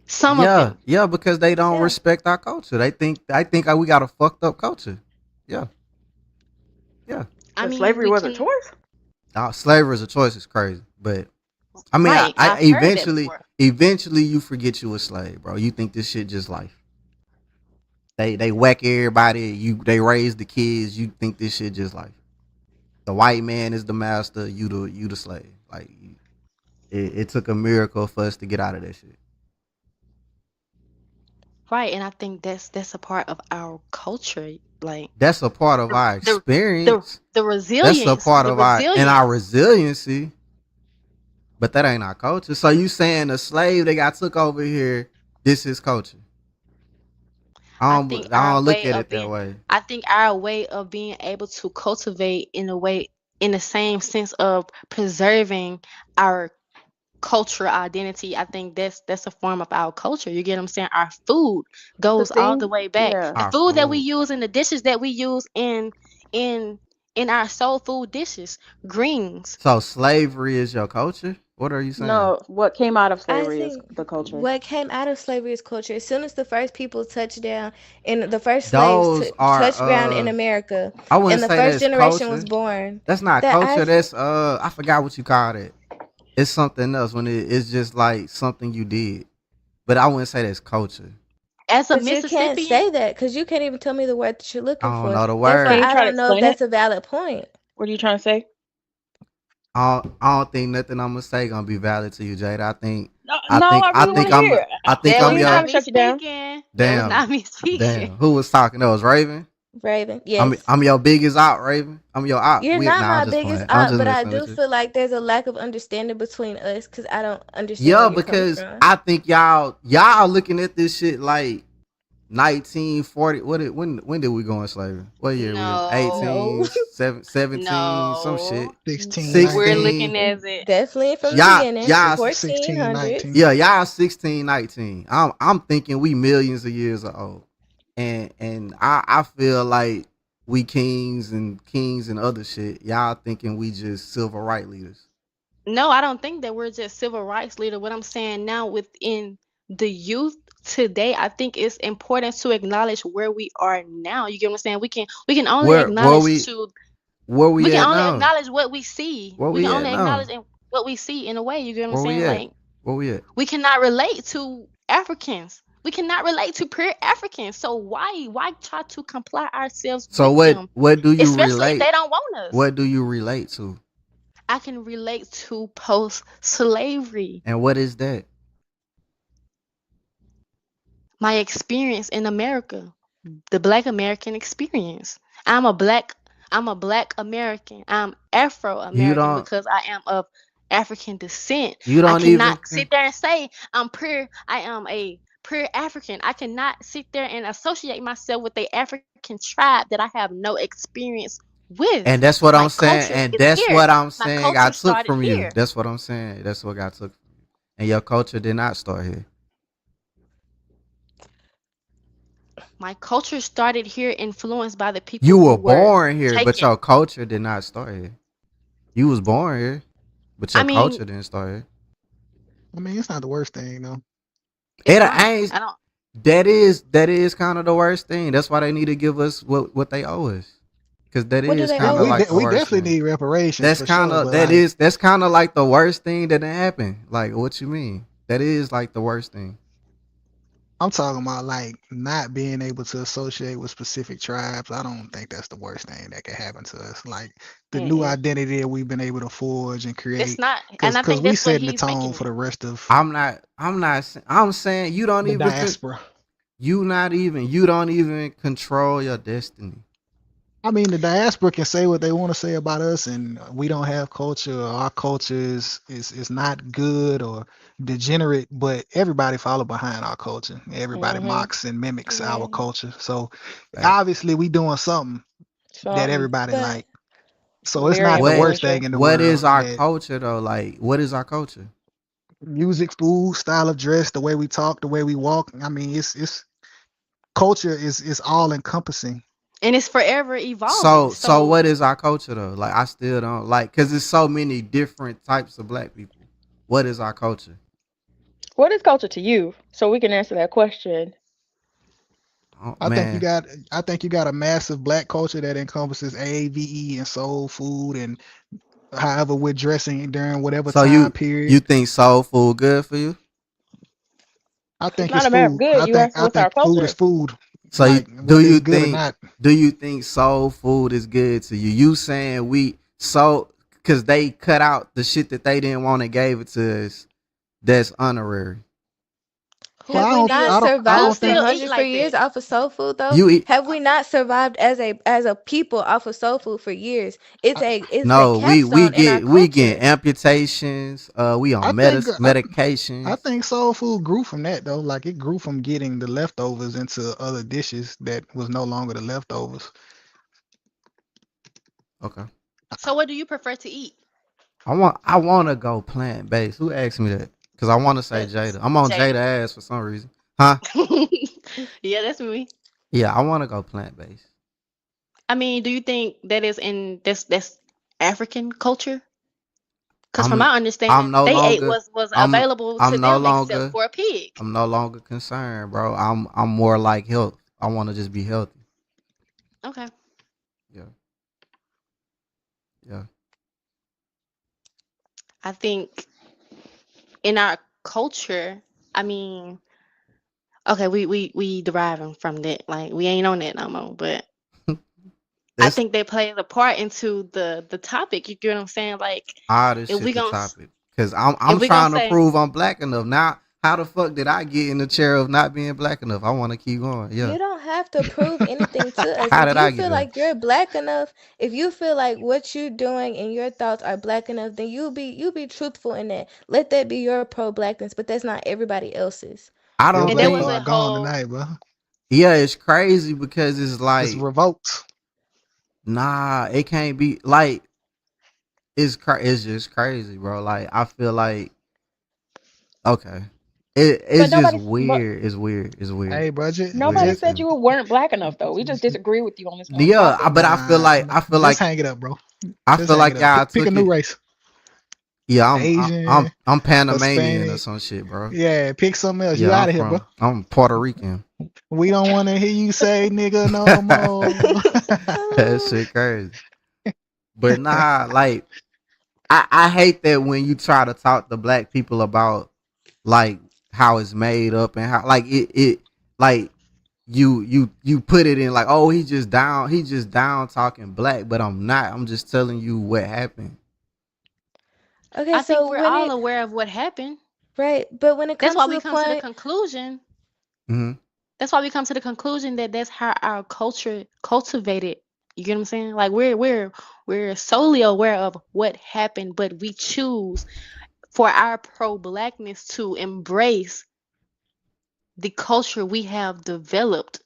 Some of Yeah, them. yeah, because they don't Yeah. respect our culture. They think we got a fucked up culture. Yeah, yeah. I That mean, slavery we was a can. choice? Slavery is a choice is crazy, but I mean, Right, I I've heard that before. eventually you forget you a slave, bro. You think this shit just life. They whack everybody. They raise the kids. You think this shit just like the white man is the master. You the slave. Like it took a miracle for us to get out of that shit. Right, and I think that's a part of our culture, like That's a part of the our the the, experience. the That's a resilience, part the of our resilience. resiliency. But that ain't our culture. So you saying a slave that got took over here, this is culture. I think I our don't look way at of it that being, way. I think our way of being able to cultivate in a way, in the same sense of preserving our cultural identity. I think that's a form of our culture. You get what I'm saying? Our food The goes all the thing, way back. yeah. The Our food that we food. use and the dishes that we use in in our soul food dishes, greens. So slavery is your culture? What are you saying? No, what came out of I slavery is think the culture. what came out of slavery is culture. As soon as the first people touched down and the first slaves Those are touched ground in America I wouldn't and the say first that's generation was culture. born, That's not that culture. I That's I forgot what you called it. It's something else when it's just like something you did. But I wouldn't say that's culture. As a but you can't Mississippian, say that because you can't even tell me the word that you're looking I don't for. know the Therefore, Can word. you I try to don't know if explain it? that's a valid point. What are you trying to say? I don't think nothing I'm gonna say gonna be valid to you, Jada. No, no, I I really want think to hear. I think that We I'm was ain't your trying not to me shut you down. speaking. That was damn. not me speaking. Damn. Who was talking? That was Raven. Raven, yes. I'm your biggest out, Raven. I'm your out. You're not I'm my just biggest playing. I'm up, just but I messing do with you. feel like there's a lack of understanding between us because I don't understand where Yeah, you're coming because from. I think y'all looking at this shit like 1940. When did we go in slavery? What year we in? No, 18, No, 17, some shit. no. 16, We're 19. looking 16. at it. definitely from the Y'all beginning, y'all 16, 1400s. 19. yeah, y'all 16, 19. I'm thinking we millions of years old. And I feel like we kings and other shit. Y'all thinking we just civil right leaders. No, I don't think that we're just civil rights leader. What I'm saying now within the youth today, I think it's important to acknowledge where we are now. You get what I'm saying? We can only Where where acknowledge we to where we we can at only now? acknowledge what we see. Where We can we at only now? acknowledge what we see in a way. You get what I'm Where we saying? at? Like Where we at? we cannot relate to Africans. We cannot relate to pure Africans. So why try to comply ourselves So with them, what do you especially if relate? they don't want us? What do you relate to? I can relate to post slavery. And what is that? My experience in America, the Black American experience. I'm a black I'm a Black American. I'm Afro You American don't because I am of African descent. you I don't even cannot sit there and say I am a pure African. I cannot sit there and associate myself with a African tribe that I have no experience with. and that's what My I'm saying. culture And is that's here. what I'm My saying I culture took started from you. here. That's what I'm saying. That's what I took from you. And your culture did not start here. My culture started here, influenced by the people You who were were born here, but taken. your culture did not start here. You was born here, but I your mean, culture didn't start here. I mean, it's not the worst thing, though. it's It not. ain't. I don't. That is kind of the worst thing. That's why they need to give us what they owe us, because that What do is they kind owe of We us? like de- the we worst definitely thing. need reparations That's for kind sure, of but like, that's kind of like the worst thing that happened. Like what you mean? That is like the worst thing. I'm talking about like not being able to associate with specific tribes. I don't think that's the worst thing that could happen to us. Like the new Mm-mm. identity that we've been able to forge and It's create, not, and because I think we that's what setting the he's tone making for it. the rest of I'm saying you don't the even diaspora. you don't even control your destiny. I mean, the diaspora can say what they want to say about us, and we don't have culture, or our culture is not good or degenerate, but everybody follow behind our culture. Everybody Mm-hmm. mocks and mimics our Yeah. culture. So Facts. obviously we doing something that Something everybody But like. So it's very not the What worst thing influential. in the what is world our that culture though? Like what is our culture? music, food, style of dress, the way we talk, the way we walk. I mean, it's culture is all encompassing. And it's forever evolving. So So what is our culture though? Like I still don't like because there's so many different types of black people. What is our culture? What is culture to you? So we can answer that question. Oh, I think you man. got I think you got a massive black culture that encompasses AAVE and soul food and however we're dressing during whatever So time you period. think soul food good for you? I It's think not it's a matter of food. good. You asked I what's our think food is culture. food. So like do whether you it's good or think not. soul food is good to you? You saying we so because they cut out the shit that they didn't want and gave it to us. That's honorary. Well, Have we not I Who don't survived for think still eat hundreds for like years that? off of soul food though? You eat Have we not survived as a people off of soul food for years? I, It's a no. We capstone in our get culture. amputations. We I on think I medications. think soul food grew from that though. Like it grew from getting the leftovers into other dishes that was no longer the leftovers. Okay. So what do you prefer to eat? I want to go plant based. Who asked me that? Because I want to say That's Jada. I'm on Jada Jada. ass for some reason. Huh? Yeah, that's me. Yeah, I want to go plant based. I mean, do you think that is in that's African culture? Because from I'm my I'm understanding, no they ate longer was I'm available to I'm no them except longer for a pig. I'm no longer concerned, bro. I'm more like health. I want to just be healthy. Okay. Yeah, yeah. I think in our culture, I mean, okay, we deriving from that. Like we ain't on that no more. But I That's think they play a part into the topic. You get what I'm saying? Like all this if we shit the gonna topic. Cause if I'm we gonna trying to say prove I'm black enough. Now, how the fuck did I get in the chair of not being black enough? I want to keep going. Yeah. You don't have to prove anything to us. How If did you I get feel there? like you're black enough, if you feel like what you're doing and your thoughts are black enough, then you be truthful in that. Let that be your pro blackness, but that's not everybody else's. I Your don't and there black was think. a card gone whole tonight, bro. Yeah, it's crazy because it's It's like, revoked. nah, it can't be like it's just crazy, bro. Like I feel like okay, But it's just nobody, but weird. It's weird. It's weird. Hey, bro, It's weird nobody as just, said hell. you weren't black enough, though. We just disagree with you on this one Yeah, topic. but nah, I feel just like hang it up, bro. I Just feel hang it like up. y'all Pick a took new it. race. Yeah, Asian, I'm Panamanian or Hispanic. some shit, bro. Yeah, pick something else. You Yeah, out of here, bro. I'm Puerto Rican. We don't want to hear you say nigga no more. That shit crazy. But nah, like I hate that when you try to talk to black people about like how it's made up and how like it like you put it in like, oh, he just down talking black, but I'm not. I'm just telling you what happened. Okay, I think so we're when all it aware of what happened. right, but when it That's comes why to we the come to the point, conclusion. Hmm. That's why we come to the conclusion that that's how our culture cultivated. You get what I'm saying? Like we're solely aware of what happened, but we choose for our pro blackness to embrace the culture we have developed.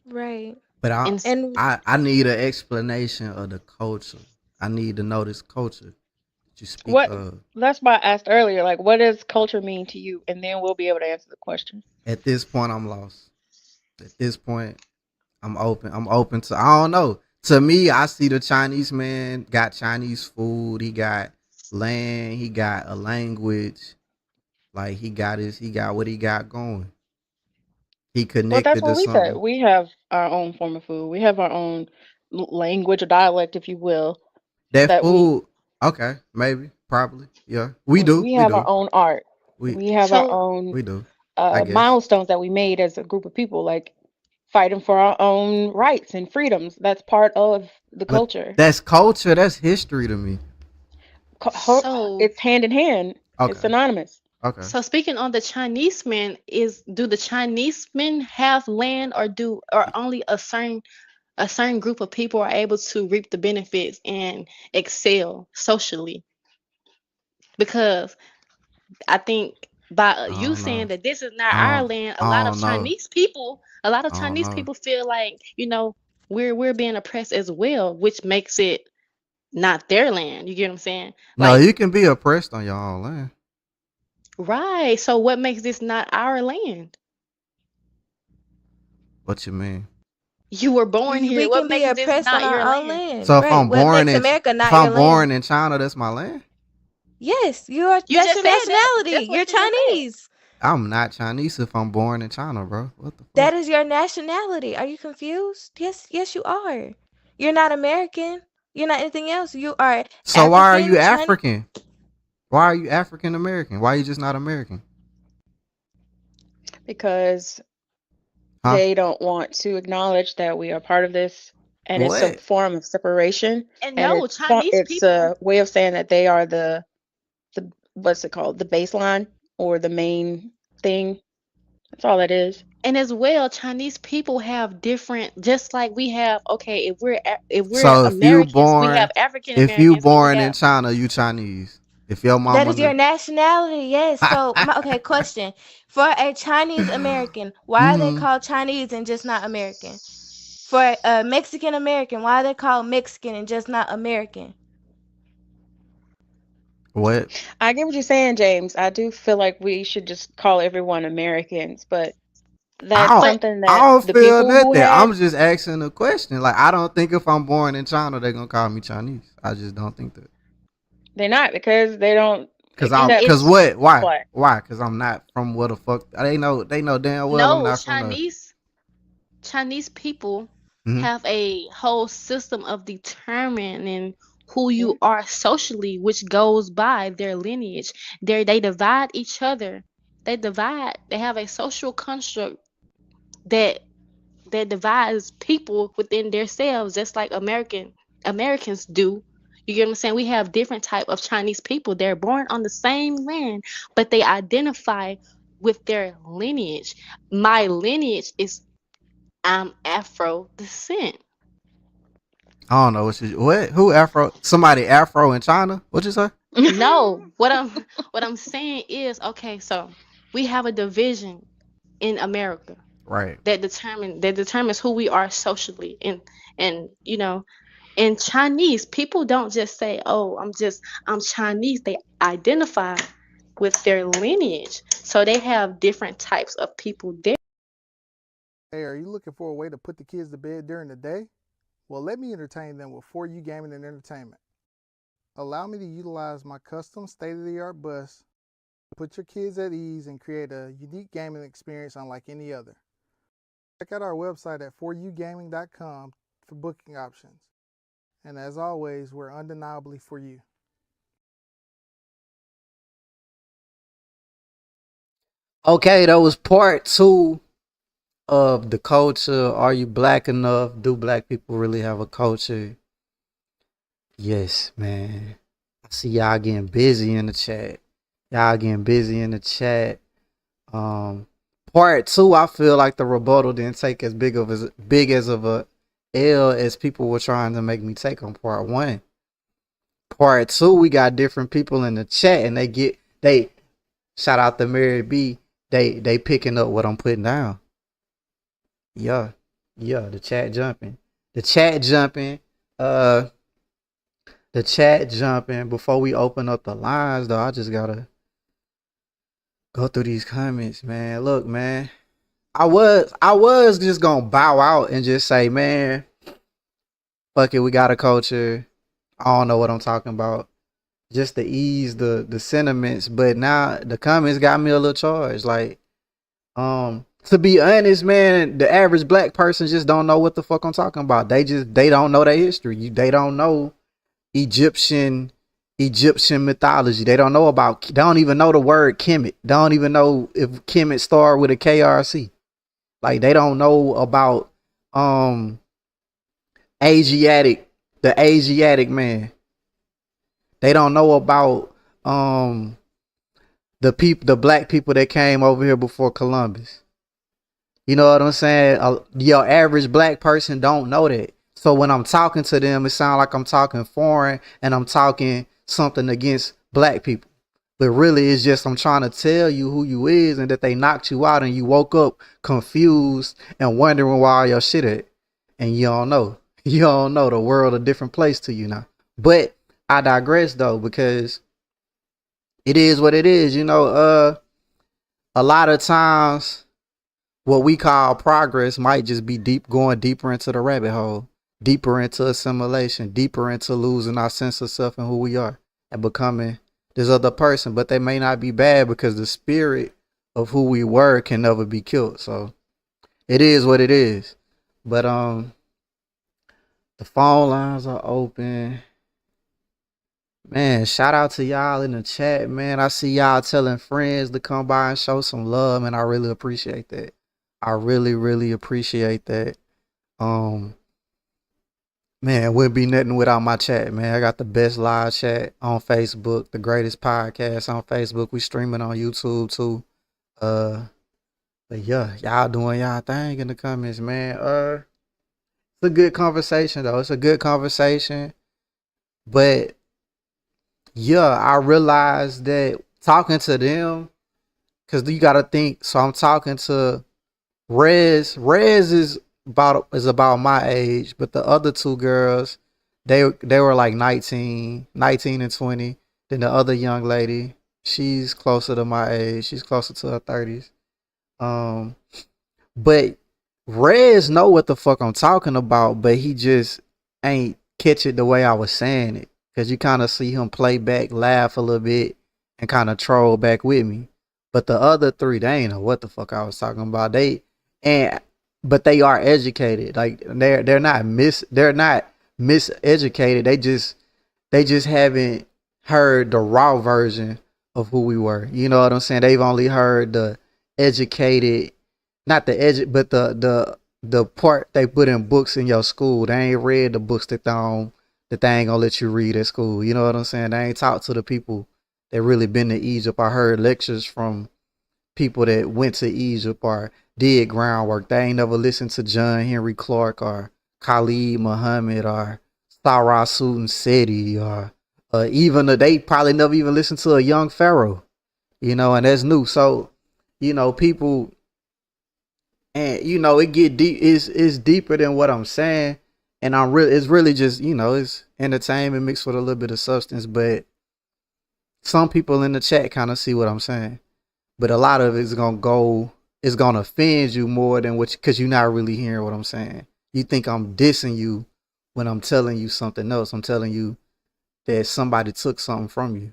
right, But And and I need an explanation of the culture. I need to know this culture that you speak What? of. That's why I asked earlier, like, what does culture mean to you? And then we'll be able to answer the question. At this point, I'm lost. At this point, I'm open. I'm open to. I don't know. To me, I see the Chinese man got Chinese food. He got land. He got a language. Like he got what he got going. He Well, that's connected to what we said. something. We have our own form of food. We have our own language or dialect, if you will, That that we food. Okay, maybe, probably. Yeah, we do. we We have our do. own art. We We have our so own we do. I guess. milestones that we made as a group of people, like fighting for our own rights and freedoms. That's part of the But culture. that's culture. That's history to me. so It's hand in hand. It's Okay. synonymous. Okay. so speaking on the Chinese men, is do the Chinese men have land or do or only a certain group of people are able to reap the benefits and excel socially? Because I think by I you don't saying know. that this is not I our don't. land, I don't know. A lot of I don't Chinese know. people feel like, we're being oppressed as well, which makes it not their land. You get what I'm saying? No, Like, you can be oppressed on your own land. right. So what makes this not our land? What you mean? You were born we here. What can be makes this oppressed on not your our own land? land, So right? What makes America if not your I'm land? born in China, that's my land. Yes, you are. You That's just your said that. nationality. That's You're what you just said. Chinese. I'm not Chinese if I'm born in China, bro. What the fuck? That is your nationality. Are you confused? Yes, yes, you are. You're not American. You're not anything else. You are So why are you African, Chinese. African? Why are you African American? Why are you just not American? Because Huh? They don't want to acknowledge that we are part of this, and it's a What? form of separation, And and no, Chinese it's people, a way of saying that they are the what's it called, the baseline or the main thing. That's all it is. and as well, Chinese people have different, just like we have. Okay, if we're So Americans, we have African if you Americans, and we born in have China, you Chinese. If your That mama is your look. nationality, yes. So, okay, question. For a Chinese American, why are they Hmm. called Chinese and just not American? For a Mexican American, why are they called Mexican and just not American? What? I get what you're saying, James. I do feel like we should just call everyone Americans, but I that's don't. but something I that don't the feel people who nothing. had, I'm just asking a question. Like I don't think if I'm born in China, they're gonna call me Chinese. I just don't think that. they're not, because they don't and accept Cause it's what? Why? what. Why? Cause I'm not from where the fuck. They know damn well I'm no not from the. Chinese people Mhm. have a whole system of determining who Mhm. you are socially, which goes by their lineage. They divide each other. They divide. They have a social construct that divides people within themselves, just like Americans do. You get what I'm saying? We have different type of Chinese people. They're born on the same land, but they identify with their lineage. My lineage is I'm Afro descent. I don't know what. Who Afro? Somebody Afro in China? What you say? No, what I'm saying is, okay, so we have a division in America Right. that determines who we are socially, and in Chinese, people don't just say, "Oh, I'm Chinese." They identify with their lineage, so they have different types of people there. Hey, are you looking for a way to put the kids to bed during the day? Well, let me entertain them with 4U Gaming and Entertainment. Allow me to utilize my custom state-of-the-art bus to put your kids at ease and create a unique gaming experience unlike any other. Check out our website at 4ugaming.com for booking options. And as always, we're undeniably for you. Okay, that was part two of the culture. Are you black enough? Do black people really have a culture? Yes, man. I see y'all getting busy in the chat. Y'all getting busy in the chat. Um, Part two, I feel like the rebuttal didn't take as big as of a L as people were trying to make me take on part one. Part two, we got different people in the chat, and they shout out to Mary B. They picking up what I'm putting down. Yeah, yeah, the chat jumping. The chat jumping. Uh, the chat jumping. Before we open up the lines, though, I just gotta go through these comments, man. Look, man. I was just gonna bow out and just say, man, fuck it, we got a culture. I don't know what I'm talking about. Just to ease the sentiments, but now the comments got me a little charged. Like, to be honest, man, the average black person just don't know what the fuck I'm talking about. They don't know their history. They don't know Egyptian mythology. They don't know about. They don't even know the word Kemet. They don't even know if Kemet started with a KRC. Like they don't know about um Asiatic, the Asiatic man. They don't know about um the black people that came over here before Columbus. You know what I'm saying? Your average black person don't know that. So when I'm talking to them, it sounds like I'm talking foreign and I'm talking something against black people. But really, it's just I'm trying to tell you who you is and that they knocked you out and you woke up confused and wondering why all your shit at. And you don't know. You don't know the world a different place to you now. But I digress though, because it is what it is. A lot of times what we call progress might just be going deeper into the rabbit hole, deeper into assimilation, deeper into losing our sense of self and who we are and becoming this other person. But they may not be bad because the spirit of who we were can never be killed. So it is what it is. But the phone lines are open. Man, shout out to y'all in the chat, man. I see y'all telling friends to come by and show some love, and I really appreciate that. I really, really appreciate that. Um, Man, wouldn't be nothing without my chat, man. I got the best live chat on Facebook, the greatest podcast on Facebook. We streaming on YouTube too. Uh, but yeah, y'all doing y'all thing in the comments, man. It's a good conversation though. It's a good conversation, but yeah, I realized that talking to them, cause you gotta think. So I'm talking to Rez. Rez is about my age, but the other two girls, they were like 19 and 20. Then the other young lady, she's closer to my age. She's closer to her 30s. Um, but Rez know what the fuck I'm talking about, but he just ain't catch it the way I was saying it. Cause you kind of see him play back, laugh a little bit, and kind of troll back with me. But the other three, they ain't know what the fuck I was talking about. And but they are educated. Like they're not miseducated. They just haven't heard the raw version of who we were. You know what I'm saying? They've only heard the educated, not the but the part they put in books in your school. They ain't read the books that they ain't gonna let you read at school. You know what I'm saying? They ain't talked to the people that really been to Egypt. I heard lectures from people that went to Egypt or did groundwork. They ain't never listened to John Henry Clark or Khalid Muhammad or Sarah Sudan Seti or even they probably never even listened to a young Pharaoh, and that's new. So, people, and it get deep. It's deeper than what I'm saying, and it's really just it's entertainment mixed with a little bit of substance. But some people in the chat kind of see what I'm saying, but a lot of it's gonna offend you more than because you're not really hearing what I'm saying. You think I'm dissing you when I'm telling you something else. I'm telling you that somebody took something from you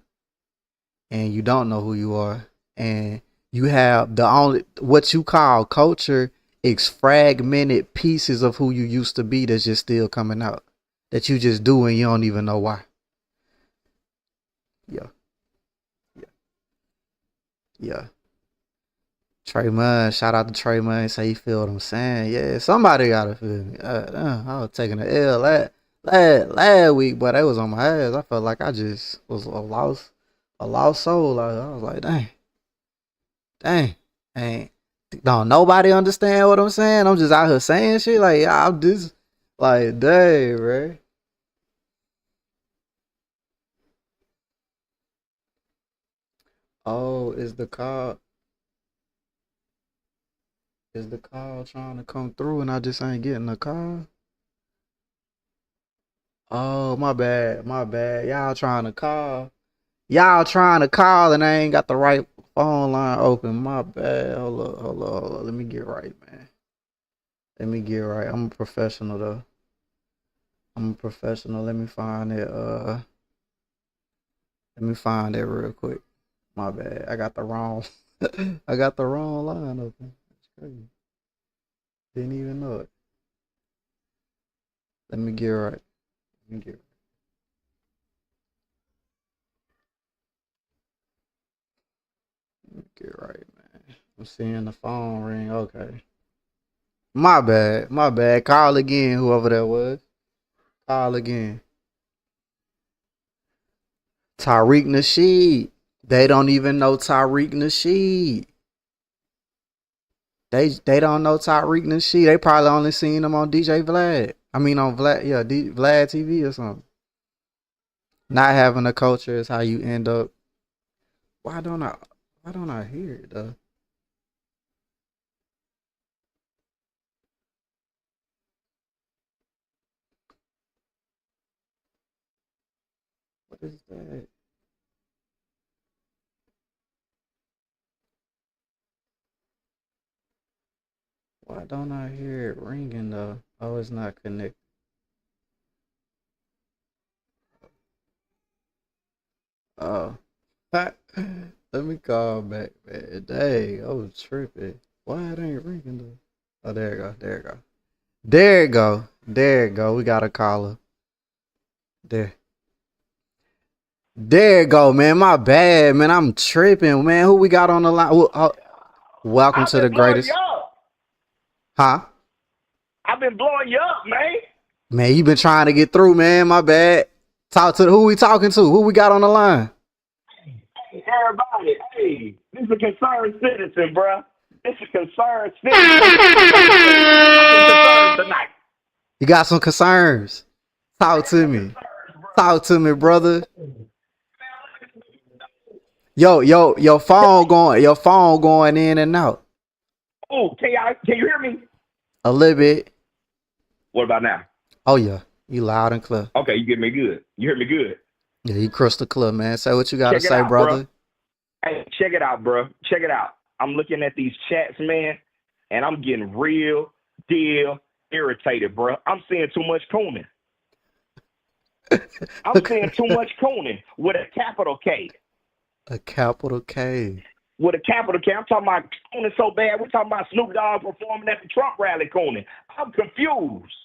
and you don't know who you are, and you have the only what you call culture is fragmented pieces of who you used to be that's just still coming out, that you just do and you don't even know why. Yeah, yeah, yeah. Trey Munn, shout out to Trey Munn. Say you feel what I'm saying. Yeah, somebody gotta feel me. I was taking the L last week, but they was on my ass. I felt like I just was a lost soul. I was like, dang, ain't don't nobody understand what I'm saying. I'm just out here saying shit like I'm just like, dang, bro. Oh, is the call trying to come through and I just ain't getting the call? Oh, my bad, my bad. Y'all trying to call and I ain't got the right phone line open. My bad. Hold up. Let me get right, man. Let me get right. I'm a professional though. I'm a professional. Let me find it real quick. My bad. I got the wrong I got the wrong line open. That's crazy. Didn't even know it. Let me get right. Let me get right, man. I'm seeing the phone ring. Okay. My bad. My bad. Call again, whoever that was. Call again. Tariq Nasheed. They don't even know Tariq Nasheed. They don't know Tariq Nasheed. They probably only seen him on DJ Vlad. I mean on Vlad, yeah, Vlad TV or something. Not having a culture is how you end up. Why don't I? Why don't I hear it though? What is that? Why don't I hear it ringing though? Oh, it's not connected. Oh, let me call back, man. Dang, I was tripping. Why it ain't ringing though? Oh, there you go. There you go. There you go. There you go. We got a caller. There. There you go, man. My bad, man. I'm tripping, man. Who we got on the line? Welcome I've to been the blowing you greatest. up. Huh? I've been blowing you up, man. Man, you been trying to get through, man. My bad. Talk to who we talking to? Who we got on the line? Hey, everybody, hey, this is a concerned citizen, bruh. This is a concerned citizen. I'm concerned tonight. You got some concerns. Talk to me. Talk to me, brother. Your phone going in and out. Oh, can you hear me? A little bit. What about now? Oh yeah. You loud and clear. Okay, you get me good. You hear me good. Yeah, you crystal clear, man. Say what you gotta Check it say, out, brother. Bro. Hey, check it out, bro. Check it out. I'm looking at these chats, man, and I'm getting real deal irritated, bro. I'm seeing too much cooning. I'm seeing too much cooning with a capital K. A capital K. With a capital K. I'm talking about cooning so bad. We're talking about Snoop Dogg performing at the Trump rally cooning. I'm confused.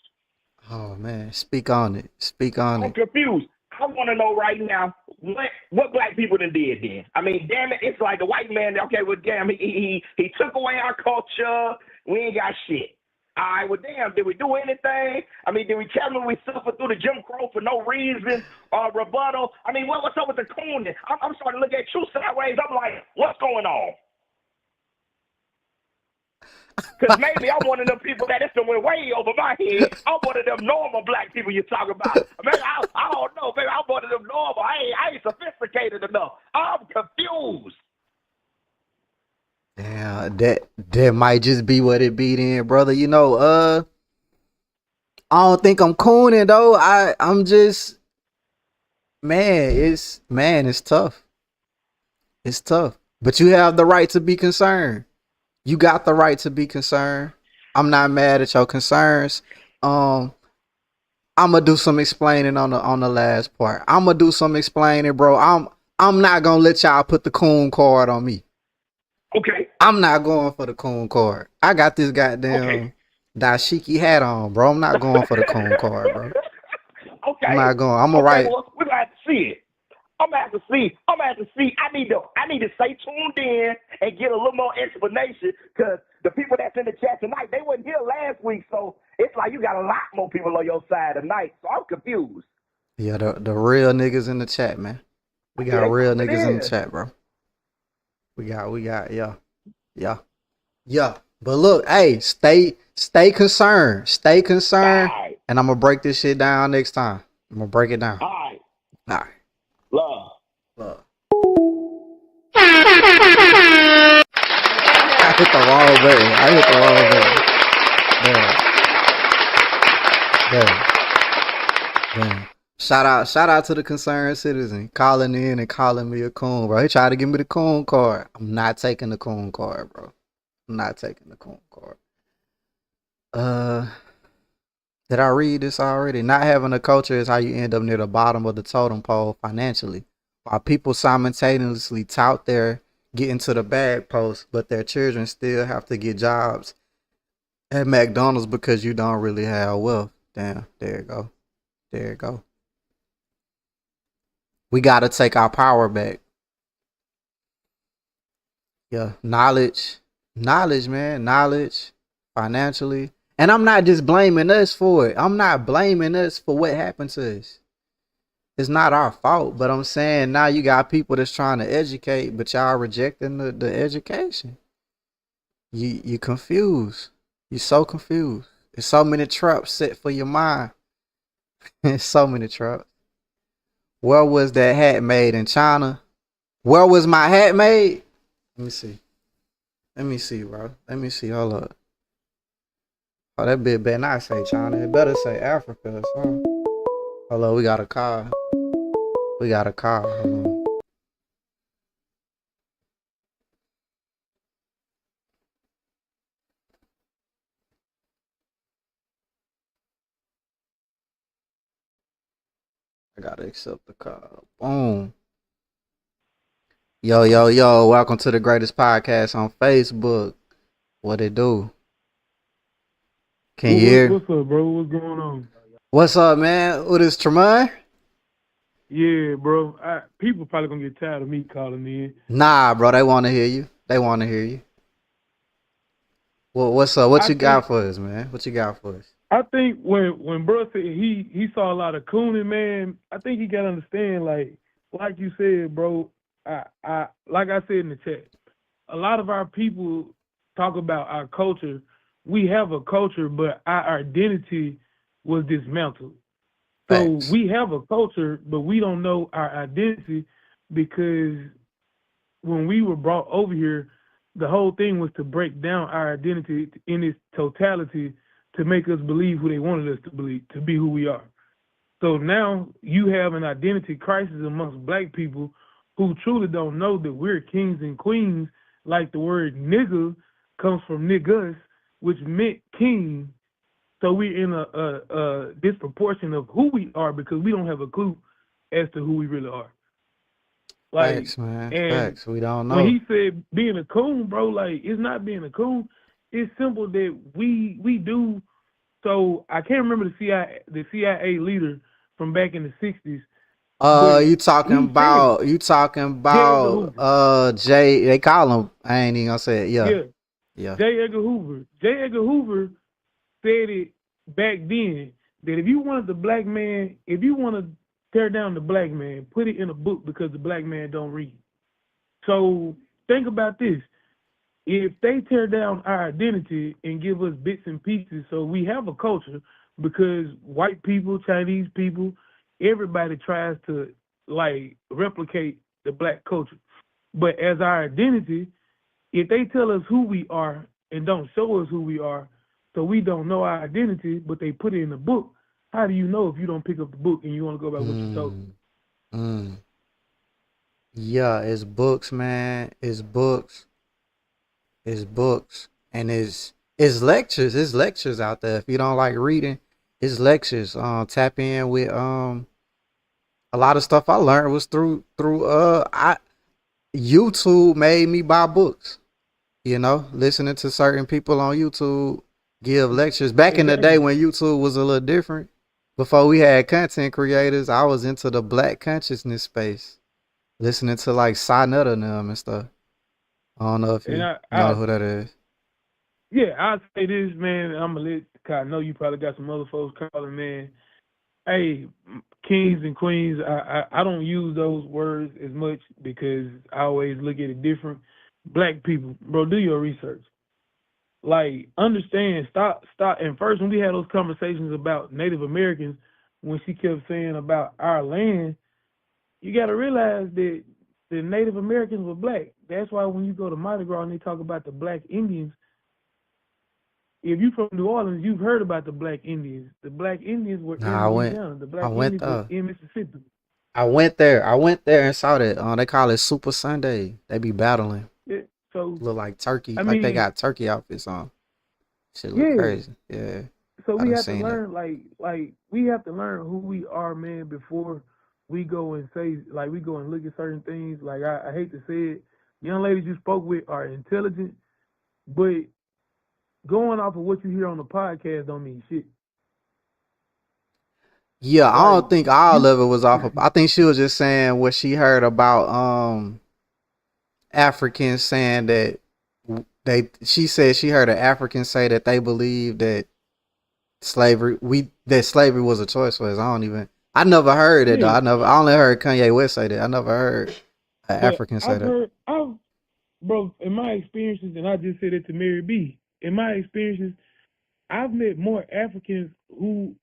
Oh man, speak on it. Speak on I'm it. confused. I want to know right now what black people done did then. I mean, damn it, it's like the white man. Okay, well, damn, he took away our culture. We ain't got shit. All right, well, damn, did we do anything? I mean, did we tell them we suffered through the Jim Crow for no reason or rebuttal? I mean, what's up with the cooning? I'm starting to look at you sideways. I'm like, what's going on? Because maybe I'm one of them people that went way over my head. I'm one of them normal black people you talk about. Maybe I don't know. Maybe I'm one of them normal. I ain't sophisticated enough. I'm confused. Damn, that might just be what it be then, brother. You know, I don't think I'm cooning though. I'm just it's tough. It's tough. But you have the right to be concerned. You got the right to be concerned. I'm not mad at your concerns. I'm gonna do some explaining on the last part. I'm gonna do some explaining, bro. I'm not gonna let y'all put the coon card on me. Okay. I'm not going for the coon card. I got this goddamn dashiki hat on, bro. I'm not going for the coon card, bro. Okay. I'm not going. I'm gonna write. Well, we're gonna have to see it. I'm gonna have to see. I need to stay tuned in and get a little more explanation because the people that's in the chat tonight, they weren't here last week, so it's like you got a lot more people on your side tonight. So I'm confused. Yeah, the real niggas in the chat, man. We got real niggas in the chat, bro. We got, yeah. But look, hey, stay concerned. Stay concerned. Right. And I'm gonna break this shit down next time. I'm gonna break it down. All right. All right. Love. I hit the wrong button. Damn. Shout out to the concerned citizen calling in and calling me a coon, bro. He tried to give me the coon card. I'm not taking the coon card, bro. I'm not taking the coon card. Did I read this already? Not having a culture is how you end up near the bottom of the totem pole financially. While people simultaneously tout their getting to the bag post, but their children still have to get jobs at McDonald's because you don't really have wealth. Damn, there you go. We gotta take our power back. Yeah, knowledge, man, knowledge, financially. And I'm not just blaming us for it. I'm not blaming us for what happened to us. It's not our fault, but I'm saying now you got people that's trying to educate, but y'all rejecting the education. You confused. You so confused. There's so many traps set for your mind. There's so many traps. Where was that hat made in China? Where was my hat made? Let me see, bro. Let me see. Hold up. Oh, that bit better not say China. It better say Africa or something. Hold on, we got a call. Hold on. I gotta accept the call. Boom. Yo. Welcome to the greatest podcast on Facebook. What it do? Can you hear? What's up, bro? What's going on? What's up, man? What is Tremont? Yeah, bro. People probably gonna get tired of me calling in. Nah, bro. They want to hear you. Well, what's up? What I you think got for us, man? What you got for us? I think when bro said he saw a lot of cooning, man, I think he gotta understand like you said, bro. I like I said in the chat, a lot of our people talk about our culture. We have a culture, but our identity was dismantled. So Facts. we have a culture, but we don't know our identity because when we were brought over here, the whole thing was to break down our identity in its totality to make us believe who they wanted us to believe, to be who we are. So now you have an identity crisis amongst black people who truly don't know that we're kings and queens, like the word nigga comes from niggas, which meant king. So we're in a disproportion of who we are because we don't have a clue as to who we really are. Like, Facts, man. and Facts. We don't when know. he said being a coon, bro, like it's not being a coon. It's simple that we do. So I can't remember the CIA leader from back in the '60s, but he said it. You talking J. Edgar about Hoover. Jay, they call him, I ain't even gonna say it. Yeah. Yeah, Yeah. J. Edgar Hoover. J. Edgar Hoover said it back then that if you wanted the black man, if you want to tear down the black man, put it in a book because the black man don't read. So think about this. If they tear down our identity and give us bits and pieces, so we have a culture because white people, Chinese people, everybody tries to like replicate the black culture. But as our identity, if they tell us who we are and don't show us who we are, so we don't know our identity, but they put it in the book, how do you know if you don't pick up the book and you want to go by what you told? Mm, mm. Yeah, it's books, man. It's books. It's books. And it's lectures. It's lectures out there. If you don't like reading, it's lectures. Tap in with a lot of stuff I learned was through I YouTube made me buy books. You know, listening to certain people on YouTube give lectures. Back in the day Exactly. when YouTube was a little different, before we had content creators, I was into the black consciousness space, listening to like Sinetta and them and stuff. I don't know if And you I, know I who that is. yeah, I say this, man. I'm gonna let. Cause I know you probably got some other folks calling, man. Hey, kings and queens. I don't use those words as much because I always look at it different. Black people, bro, do your research. Like, understand. Stop. And first, when we had those conversations about Native Americans, when she kept saying about our land, you got to realize that the Native Americans were black. That's why when you go to Mardi Gras and they talk about the black Indians, if you from New Orleans, you've heard about the Black Indians. The Black Indians were in Nah, Louisiana. The I Black went Indians were there. in Mississippi. I went there and saw that. They call it Super Sunday. They be battling. Yeah. So Look like turkey, I like they mean, got turkey outfits on. Shit look yeah. crazy. Yeah, So I we done have to seen it. learn, like we have to learn who we are, man, before we go and say, like we go and look at certain things. Like I hate to say it, young ladies you spoke with are intelligent, but going off of what you hear on the podcast don't mean shit. Yeah, I Like don't think all you, of it was off of. I think she was just saying what she heard about Africans saying that they. She said she heard an African say that they believe that slavery was a choice for us. I don't even. I never heard it though. yeah. I only heard Kanye West say that. I never heard an But African say that. bro, in my experiences, and I just said it to Mary B. In my experiences, I've met more Africans who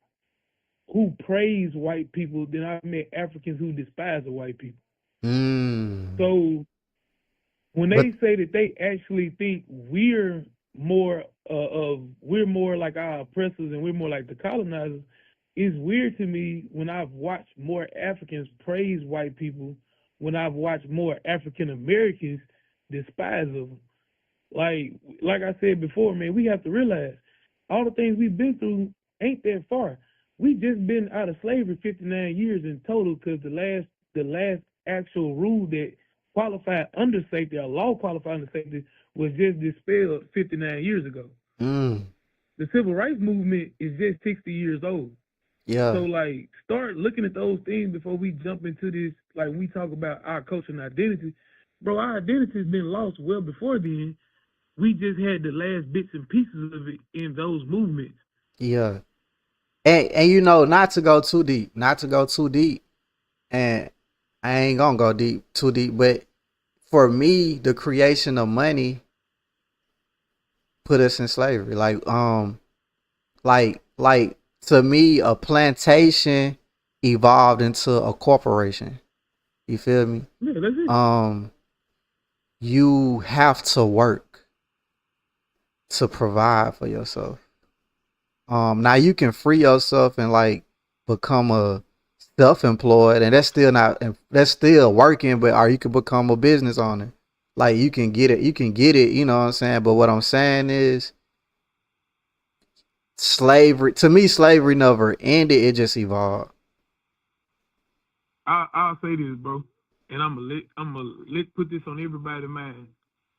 praise white people than I've met Africans who despise the white people. Mm. So when But they say that they actually think we're more like our oppressors and we're more like the colonizers, it's weird to me when I've watched more Africans praise white people when I've watched more African Americans despise them. Like I said before, man, we have to realize all the things we've been through ain't that far. We just been out of slavery 59 years in total because the last actual rule that qualified under safety, a law qualified under safety, was just dispelled 59 years ago. mm, The civil rights movement is just 60 years old. So yeah, like start looking at those things before we jump into this. Like when we talk about our culture and identity, bro, our identity has been lost well before then We just had the last bits and pieces of it in those movements. Yeah. And you know, not to go too deep, not to go too deep, and I ain't gonna go too deep, but for me, the creation of money put us in slavery. Like to me, a plantation evolved into a corporation. You feel me? Yeah, that's it. You have to work to provide for yourself. Now you can free yourself and like become a self-employed, and that's still working, but or you can become a business owner. Like you can get it, you know what I'm saying? But what I'm saying is slavery, to me, slavery never ended, it just evolved. I'll say this, bro, and I'm gonna put this on everybody's mind.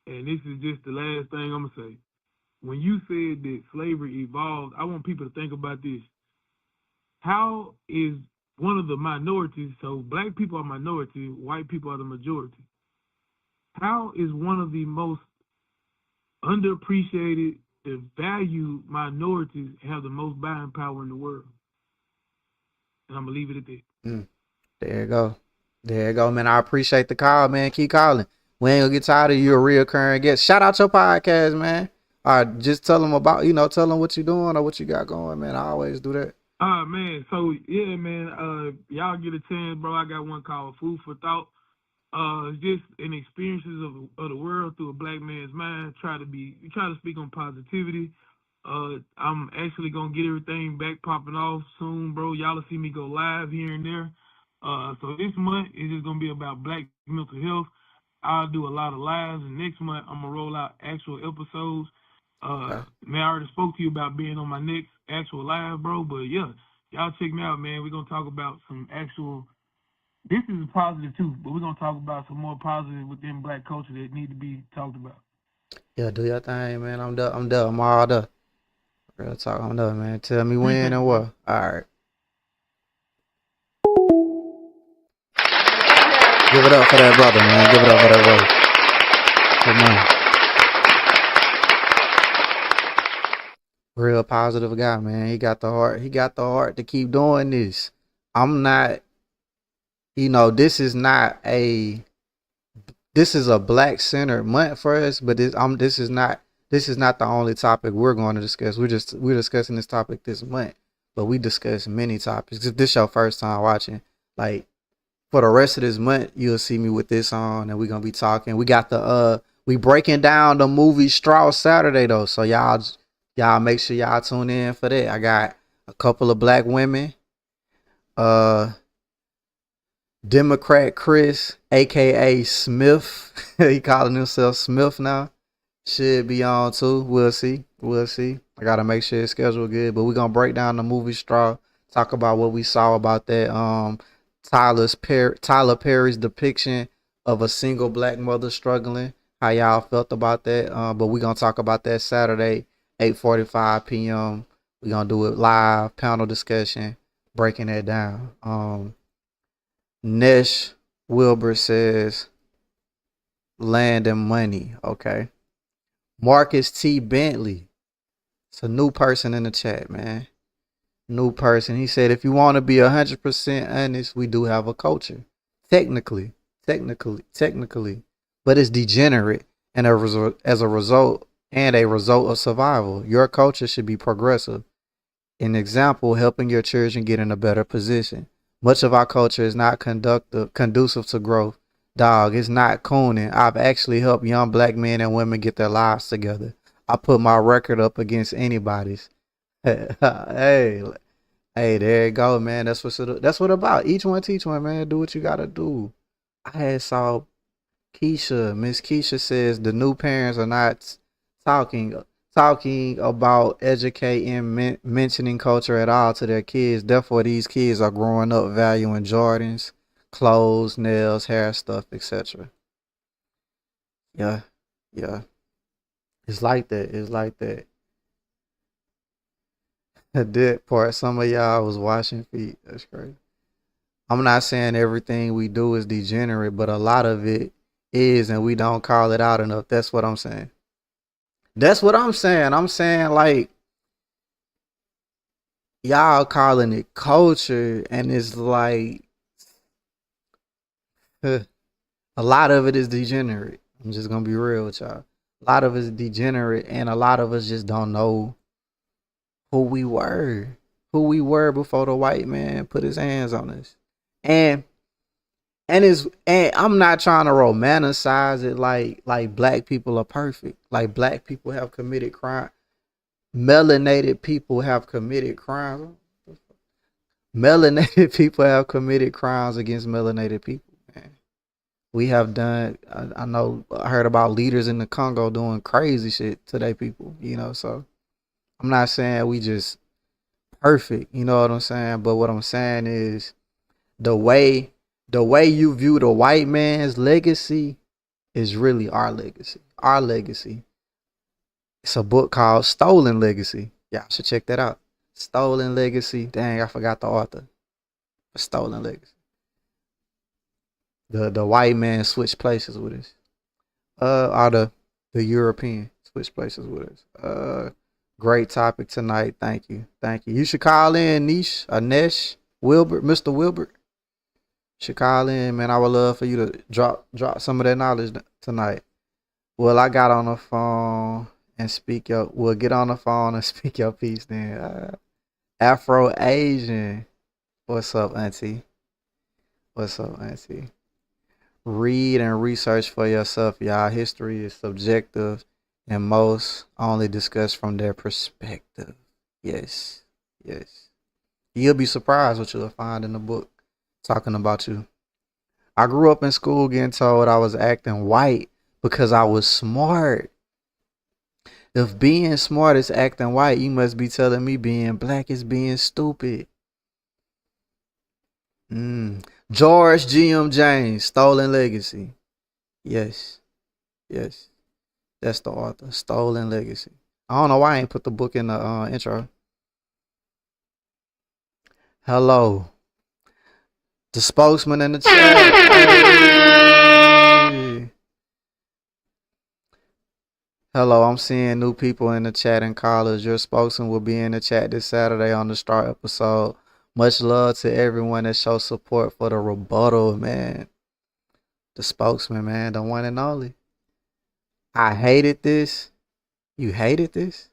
And this is just the last thing I'm gonna say. When you said that slavery evolved, I want people to think about this. How is one of the minorities, so black people are minority, white people are the majority. How is one of the most underappreciated and valued minorities have the most buying power in the world? And I'm gonna leave it at that. There you go. There you go, man. I appreciate the call, man. Keep calling. We ain't gonna get tired of you, a reoccurring guest. Shout out your podcast, man. Just tell them about, tell them what you're doing or what you got going, man. I always do that. Man. So yeah, man. Y'all get a chance, bro. I got one called Food for Thought. Just an experiences of the world through a black man's mind. Try to speak on positivity. I'm actually gonna get everything back popping off soon, bro. Y'all will see me go live here and there. So this month is just gonna be about black mental health. I'll do a lot of lives, and next month I'm gonna roll out actual episodes. Okay. Man, I already spoke to you about being on my next actual live, bro. But yeah, y'all check me out, man. We're gonna talk about some actual. This is positive too, but we're gonna talk about some more positive within black culture that need to be talked about. Yeah, do your thing, man. I'm done. I'm all done. Real talk, I'm done, man. Tell me when Appreciate and you, what. bro. All right. Give it up for that brother, man. Give it up for that brother. Come on. Real positive guy, man. He got the heart. He got the heart to keep doing this. I'm not, this is a black centered month for us, but this is not the only topic we're going to discuss. We're discussing this topic this month, but we discuss many topics. If this is your first time watching, like for the rest of this month, you'll see me with this on, and we're gonna be talking. We got we breaking down the movie Strauss Saturday though, so y'all make sure y'all tune in for that. I got a couple of black women, uh Democrat Chris, aka Smith. He calling himself Smith now. Should be on too. We'll see. We'll see. I gotta make sure it's scheduled good. But we're gonna break down the movie Straw. Talk about what we saw about that Tyler Perry's depiction of a single black mother struggling. How y'all felt about that. But we're gonna talk about that Saturday, 8:45 p.m. We're gonna do it live, panel discussion, breaking that down. Nesh Wilbur says land and money. Okay. Marcus T. Bentley. It's a new person in the chat, man. New person. He said, if you want to be 100% honest, we do have a culture. Technically. But it's degenerate and as a result of survival. Your culture should be progressive. An example, helping your children get in a better position. Much of our culture is not conducive to growth. Dog, it's not cooning. I've actually helped young black men and women get their lives together. I put my record up against anybody's. Hey, there you go, man. That's what about. Each one teach one, man. Do what you gotta do. I had saw Miss Keisha says the new parents are not talking about educating, mentioning culture at all to their kids. Therefore, these kids are growing up valuing Jordans, clothes, nails, hair stuff, etc. Yeah, yeah. It's like that. It's like that. That part, some of y'all was washing feet. That's crazy. I'm not saying everything we do is degenerate, but a lot of it is, and we don't call it out enough. That's what I'm saying. That's what I'm saying. I'm saying like y'all calling it culture, and it's like a lot of it is degenerate. I'm just gonna be real with y'all. A lot of it is degenerate, and a lot of us just don't know who we were, before the white man put his hands on us. And and I'm not trying to romanticize it like black people are perfect. Like black people have committed crime. Melanated people have committed crimes. Melanated people have committed crimes against melanated people. Man. We have done. I know. I heard about leaders in the Congo doing crazy shit to their people. So I'm not saying we just perfect. You know what I'm saying? But what I'm saying is the way you view the white man's legacy is really our legacy. Our legacy. It's a book called Stolen Legacy. Y'all should check that out. Stolen Legacy. Dang, I forgot the author. Stolen Legacy. The white man switched places with us. Or the European switched places with us. Great topic tonight. Thank you. You should call in Nesh Wilbert, Mr. Wilbert. Should call in, man. I would love for you to drop some of that knowledge tonight. Well, I got on the phone and get on the phone and speak your piece then. Afro Asian. What's up, Auntie? Read and research for yourself, y'all. History is subjective and most only discussed from their perspective. Yes. You'll be surprised what you'll find in the book talking about you. I grew up in school getting told I was acting white because I was smart. If being smart is acting white, you must be telling me being black is being stupid. George G.M. James, Stolen Legacy. Yes. That's the author. Stolen Legacy. I don't know why I ain't put the book in the intro. Hello. The spokesman in the chat. Hey. Hello, I'm seeing new people in the chat in college. Your spokesman will be in the chat this Saturday on the Star episode. Much love to everyone that shows support for the rebuttal, man. The spokesman, man, the one and only. I hated this. You hated this?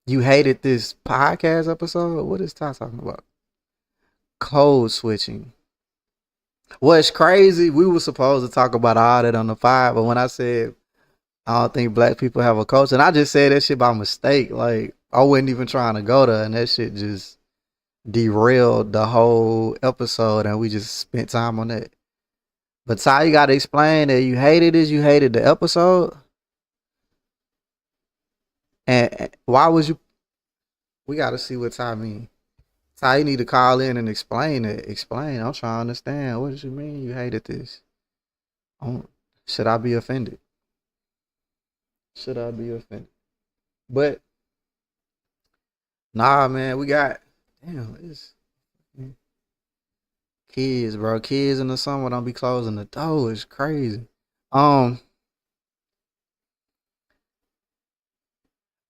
You hated this podcast episode? What is Ty talking about? Code switching. What's crazy, we were supposed to talk about all that on the pod, but when I said I don't think black people have a culture, and I just said that shit by mistake. Like, I wasn't even trying to go there, and that shit just derailed the whole episode, and we just spent time on that. But Ty, you gotta explain that you hated this, you hated the episode. And why was you? We gotta see what Ty mean. Ty, you need to call in and explain it. Explain. I'm trying to understand. What did you mean you hated this? Should I be offended? But nah, man, we got it's kids, bro. Kids in the summer don't be closing the door. It's crazy.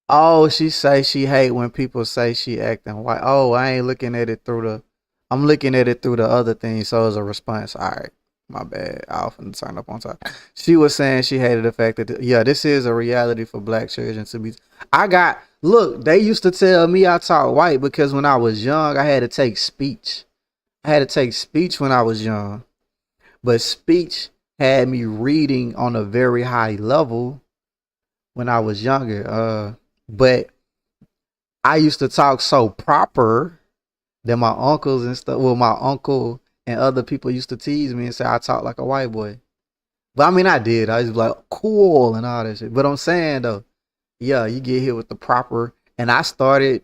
Oh, she say she hate when people say she acting white. Oh, I ain't looking at it through the. I'm looking at it through the other thing. So as a response, all right, my bad. I often turn up on top. She was saying she hated the fact that this is a reality for black children to be. Look. They used to tell me I talk white because when I was young, I had to take speech. When I was young, but speech had me reading on a very high level when I was younger. But I used to talk so proper that my uncles and stuff, well, my uncle and other people used to tease me and say I talk like a white boy. But I mean, I did. I was like, cool and all that shit. But I'm saying though, yeah, you get hit with the proper. And I started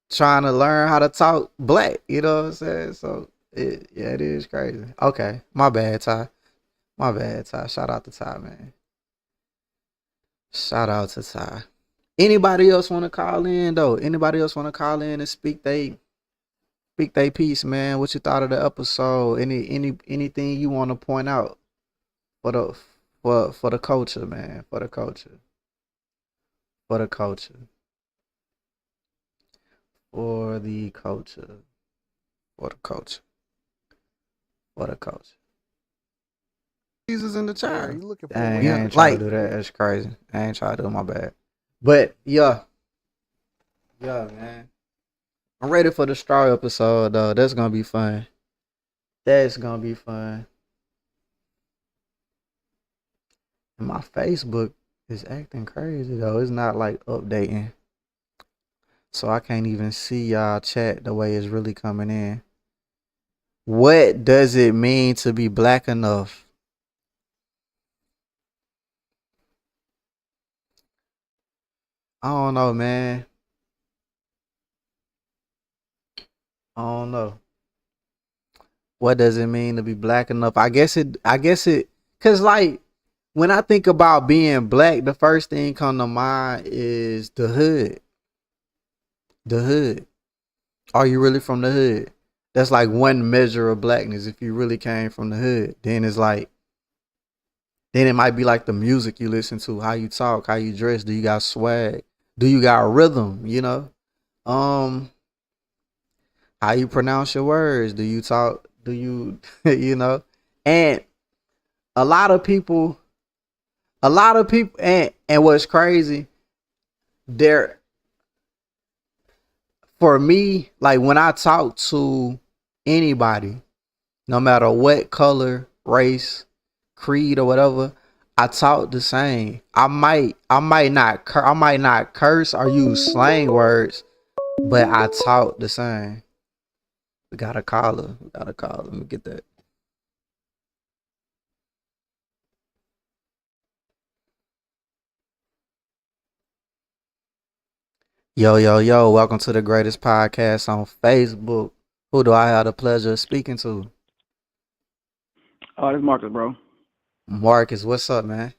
trying to learn how to talk black. You know what I'm saying? So, it is crazy. Okay. My bad, Ty. Shout out to Ty, man. Shout out to Ty. Anybody else want to call in though? Anybody else want to call in and speak they piece, man? What you thought of the episode? Anything you want to point out? For the for the culture, man. For the culture. For the culture. For the culture. For the culture. For the culture. Jesus in the Hey, are child. you looking for a way Dang, to I Yeah, ain't try to unpack do your that. book? That's crazy. I ain't try to do my bad. But yeah, yeah, man. I'm ready for the straw episode though. That's gonna be fun. That's gonna be fun. And my Facebook is acting crazy though. It's not like updating. So I can't even see y'all chat the way it's really coming in. What does it mean to be black enough? I don't know, man. I don't know. What does it mean to be black enough? I guess it cuz like when I think about being black, the first thing come to mind is the hood. The hood. Are you really from the hood? That's like one measure of blackness. If you really came from the hood, then it's like, then it might be like the music you listen to, how you talk, how you dress. Do you got swag? Do you got rhythm? Um, how you pronounce your words? Do you talk? Do you, you know? And a lot of people, and what's crazy, there for me, like when I talk to anybody, no matter what color, race, creed, or whatever, I talk the same. I might not curse or use slang words, but I talk the same. We got a caller. We got a caller. Let me get that. Yo, yo, yo! Welcome to the greatest podcast on Facebook. Who do I have the pleasure of speaking to? Oh, this Marcus, bro. Marcus. What's up, man?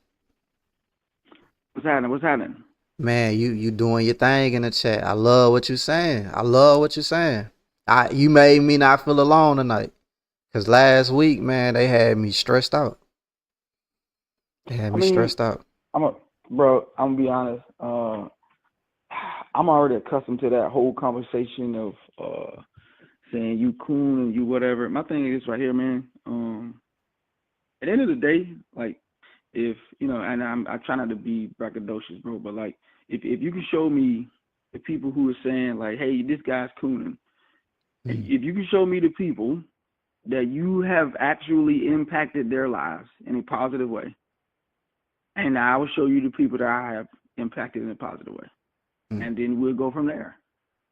What's happening? What's happening? Man, you doing your thing in the chat. I love what you're saying. I love what you're saying. You made me not feel alone tonight. Cause last week, man, they had me stressed out. They had I me mean, stressed out. bro. I'm gonna be honest. I'm already accustomed to that whole conversation of saying you coon and you whatever. My thing is right here, man. At the end of the day, like if you know, and I try not to be braggadocious, bro, but like if you can show me the people who are saying like, hey, this guy's cooning, and Mm, if you can show me the people that you have actually impacted their lives in a positive way, and I will show you the people that I have impacted in a positive way, mm, and then we'll go from there.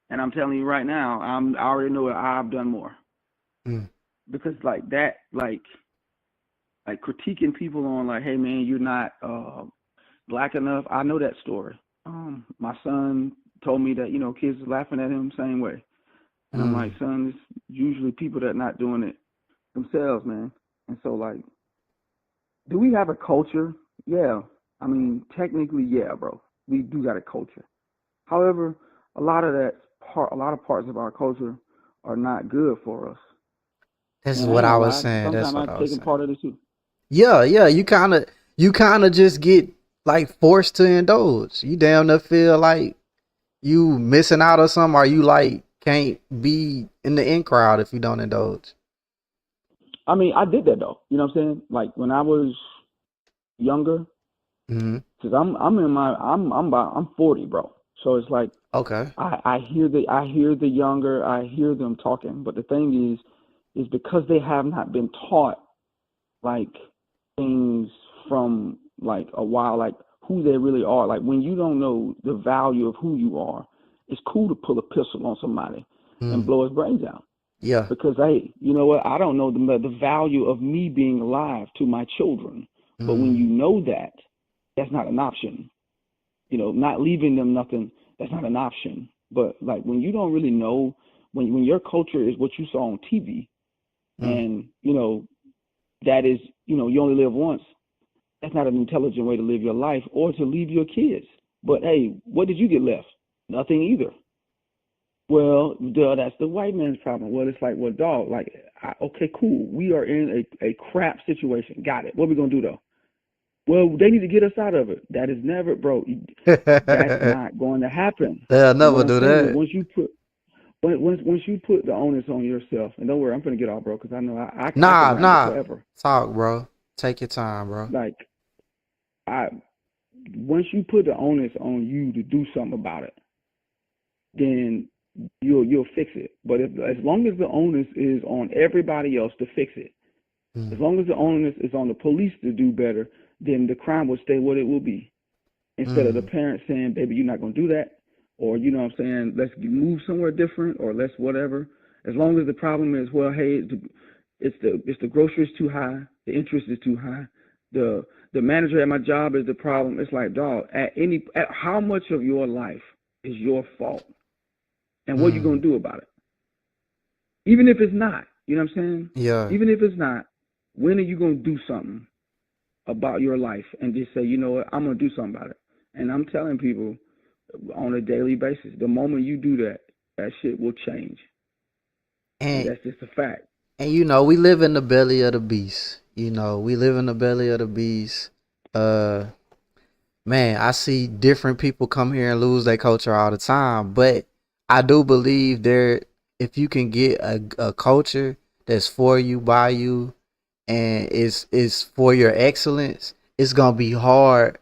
And I'm telling you right now, I already know that I've done more mm. because like that, like critiquing people on like, hey man, you're not black enough. I know that story. My son told me that kids are laughing at him same way, and I'm like, Mm. son, it's usually people that not doing it themselves, man. And so like, do we have a culture? Yeah. I mean, technically, yeah, bro. We do got a culture. However, a lot of parts of our culture are not good for us. This is And I what ain't I gonna was lie. saying. That's Sometimes what I've I was taken saying. part of this too. Yeah, yeah. You kind of just get like forced to indulge. You damn near feel like you missing out or something, or you like can't be in the in crowd if you don't indulge. I mean, I did that though. You know what I'm saying? Like when I was younger, Hmm. because I'm 40, bro. So it's like Okay. I hear the younger, I hear them talking, but the thing is because they have not been taught like things from like a while, like who they really are. Like when you don't know the value of who you are, it's cool to pull a pistol on somebody and Mm. blow his brains out. Yeah. Because hey, you know what? I don't know the value of me being alive to my children. But when you Mm. know that, that's not an option. Not leaving them nothing, that's not an option. But like when you don't really know, when your culture is what you saw on TV, Mm. and that is, you only live once. That's not an intelligent way to live your life or to leave your kids. But hey, what did you get left? Nothing either. Well, that's the white man's problem. Well, it's like, well, dog, like, okay, cool. We are in a crap situation. Got it. What we gonna do though? Well, they need to get us out of it. That is never, bro. That's not going to happen. They'll You know never what I'm do saying? that. Once you put the onus on yourself, and don't worry, I'm gonna get off, bro, because I know I can Nah, ramble nah. forever. Talk, bro. Take your time, bro. Like I, once you put the onus on you to do something about it, then you'll fix it. But as long as the onus is on everybody else to fix it, as long as the onus is on the police to do better, then the crime will stay what it will be. Instead of the parents saying, "Baby, you're not gonna do that," or you know what I'm saying, "Let's move somewhere different," or let's whatever. As long as the problem is, well, hey, it's the groceries too high, the interest is too high, the manager at my job is the problem. It's like, dog, at how much of your life is your fault, and what are you gonna do about it? Even if it's not, you know what I'm saying? Yeah. Even if it's not, when are you gonna do something about your life and just say, you know what, I'm gonna do something about it? And I'm telling people on a daily basis, the moment you do that, that shit will change. And that's just a fact. And you know, we live in the belly of the beast. You know, we live in the belly of the beast. Man, I see different people come here and lose their culture all the time. But I do believe if you can get a culture that's for you, by you, and is for your excellence, it's gonna be hard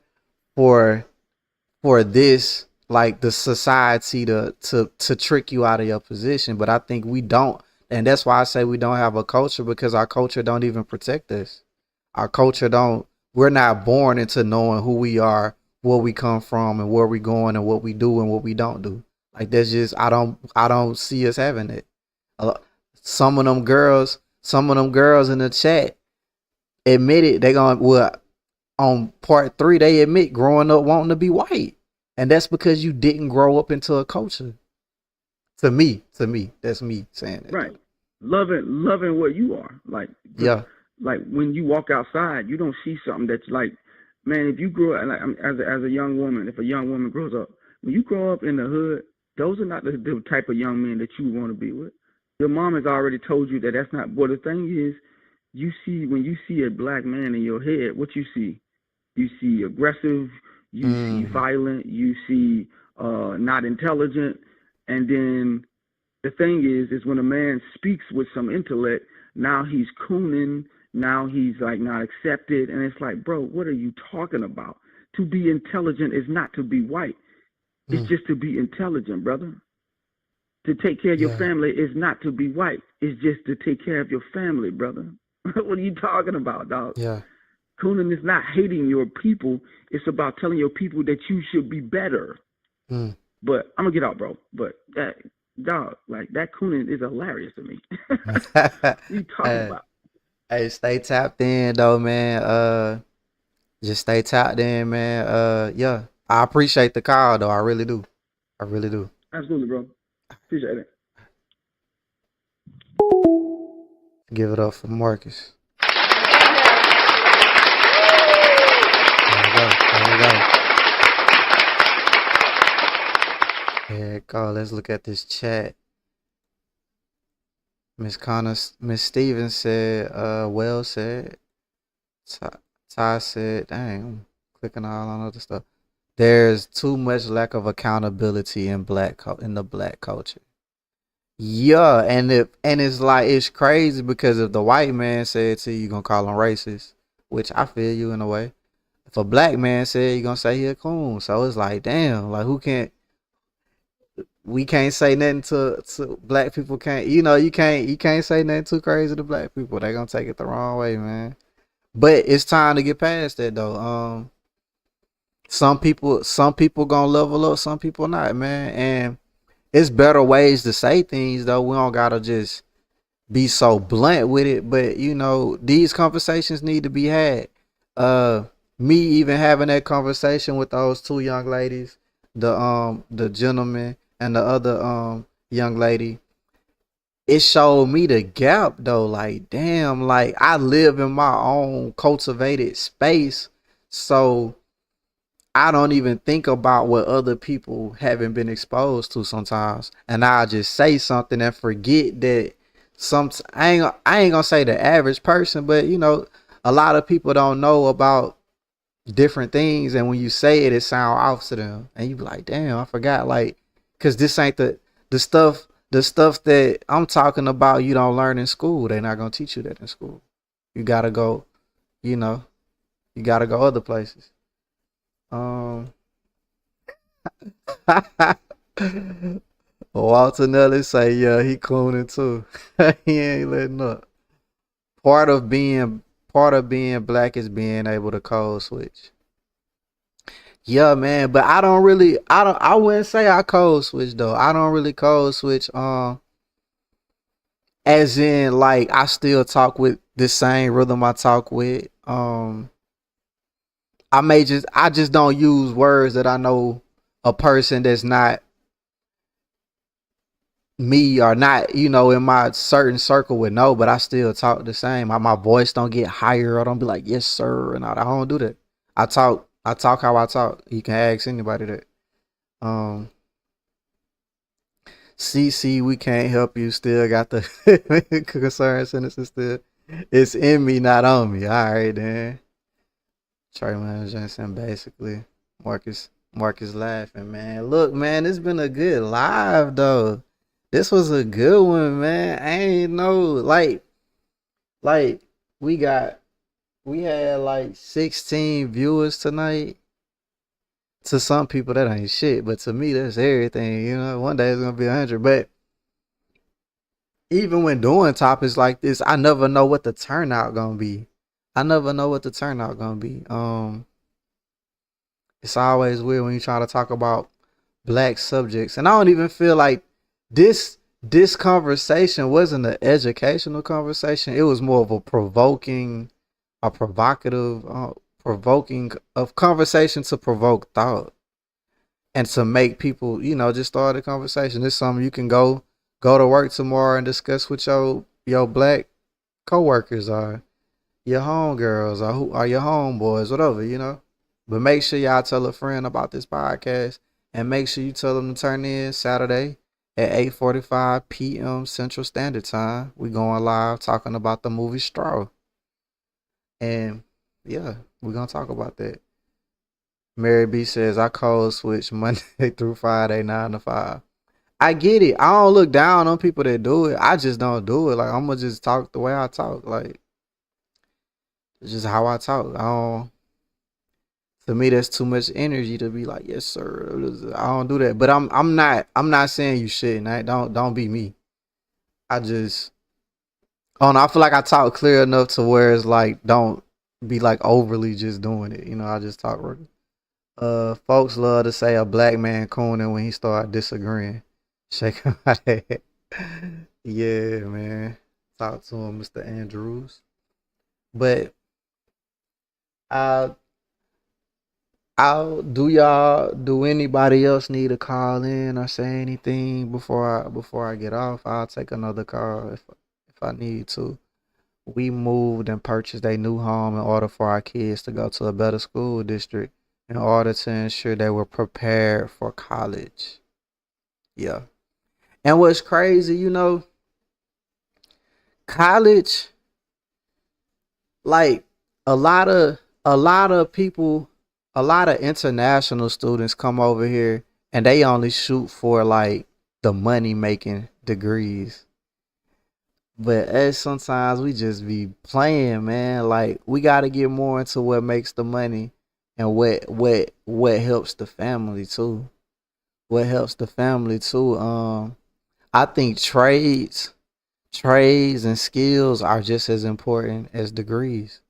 for this, like, the society to trick you out of your position. But I think we don't, and that's why I say we don't have a culture, because our culture don't even protect us. Our culture we're not born into knowing who we are, where we come from, and where we going, and what we do and what we don't do. Like, that's just, I don't see us having it. Some of them girls in the chat admitted they gonna, well, on part 3 they admit growing up wanting to be white, and that's because you didn't grow up into a culture. To me, that's me saying that. Right. Loving what you are. Like, Yeah. Like when you walk outside, you don't see something that's like, man, if you grow up, like, as a young woman, if a young woman grows up, when you grow up in the hood, those are not the type of young men that you want to be with. Your mom has already told you that that's not. Well, the thing is, when you see a black man in your head, what you see? You see aggressive, you see violent, you see not intelligent, and then the thing is when a man speaks with some intellect, now he's cooning, now he's like not accepted, and it's like, bro, what are you talking about? To be intelligent is not to be white. It's just to be intelligent, brother. To take care of your family is not to be white. It's just to take care of your family, brother. What are you talking about, dog? Yeah. Cooning is not hating your people. It's about telling your people that you should be better. But I'm gonna get out, bro. But that dog, like, that cooning is hilarious to me. What are you talking about? Hey, stay tapped in though, man. Just stay tapped in, man. Yeah. I appreciate the call though. I really do. Absolutely, bro. Appreciate it. Give it up for Marcus. There you go. Let's look at this chat. Miss Stevens said, well said. Ty said, dang, I'm clicking all on other stuff. There's too much lack of accountability in the black culture. Yeah, and it's like, it's crazy, because if the white man said to you, you're gonna call him racist, which I feel you in a way. If a black man said, you're gonna say he a coon. So it's like, damn, like, we can't say nothing to black people. You can't say nothing too crazy to black people. They gonna take it the wrong way, man. But it's time to get past that though. Some people gonna level up, some people not, man. And it's better ways to say things though. We don't gotta just be so blunt with it. But these conversations need to be had. Me even having that conversation with those two young ladies, the gentleman and the other young lady, it showed me the gap though. Like, damn, like, I live in my own cultivated space, so I don't even think about what other people haven't been exposed to sometimes, and I just say something and forget that I ain't gonna say the average person, but a lot of people don't know about different things, and when you say it, it sound off to them, and you be like, damn, I forgot, like, cause this ain't the stuff that I'm talking about. You don't learn in school. They're not gonna teach you that in school. You gotta go, you know, you gotta go other places. Um, Walter Nelly say, yeah, he cooning too. He ain't letting up. Part of being part of being black is being able to code switch. Yeah, man, but I wouldn't say I code switch though. I don't really code switch. As in, like, I still talk with the same rhythm I talk with. I just don't use words that I know a person that's not me or not, in my certain circle would know, but I still talk the same. My voice don't get higher. I don't be like, yes, sir, and all. I don't do that. I talk how I talk. You can ask anybody that. Um, CC, we can't help you. Still got the concern sentences still. It's in me, not on me. All right, then. Trey Man Jensen, basically. Marcus laughing, man. Look, man, it's been a good live though. This was a good one, man. I ain't know, like we got we had like 16 viewers tonight. To some people that ain't shit, but to me that's everything. One day it's gonna be 100. But even when doing topics like this, I never know what the turnout gonna be. I never know what the turnout gonna be. It's always weird when you try to talk about black subjects, and I don't even feel like this conversation wasn't an educational conversation. It was more of a provoking of conversation to provoke thought and to make people, just start a conversation. This is something you can go to work tomorrow and discuss with your black coworkers or your homegirls or who are your homeboys, whatever. But make sure y'all tell a friend about this podcast, and make sure you tell them to turn in Saturday at 8:45 p.m. Central Standard Time. We going live talking about the movie Straw. And yeah, we're gonna talk about that. Mary B says I code switch Monday through Friday 9 to 5. I get it. I don't look down on people that do it. I just don't do it. Like, I'm gonna just talk the way I talk. Like, it's just how I talk. I don't. To me, that's too much energy to be like, yes, sir. I don't do that. But I'm not saying you shouldn't. Don't be me. I just, I don't know. I feel like I talk clear enough to where it's like, don't be like overly just doing it. I just talk. Folks love to say a black man cooning when he start disagreeing. Shaking my head. Yeah, man. Talk to him, Mr. Andrews. But I do anybody else need to call in or say anything before I get off? I'll take another call if I need to. We moved and purchased a new home in order for our kids to go to a better school district in order to ensure they were prepared for college. Yeah. And what's crazy, college, like a lot of people, a lot of international students come over here and they only shoot for like the money making degrees. But as sometimes we just be playing, man. Like, we gotta get more into what makes the money and what helps the family too. What helps the family too. I think trades and skills are just as important as degrees.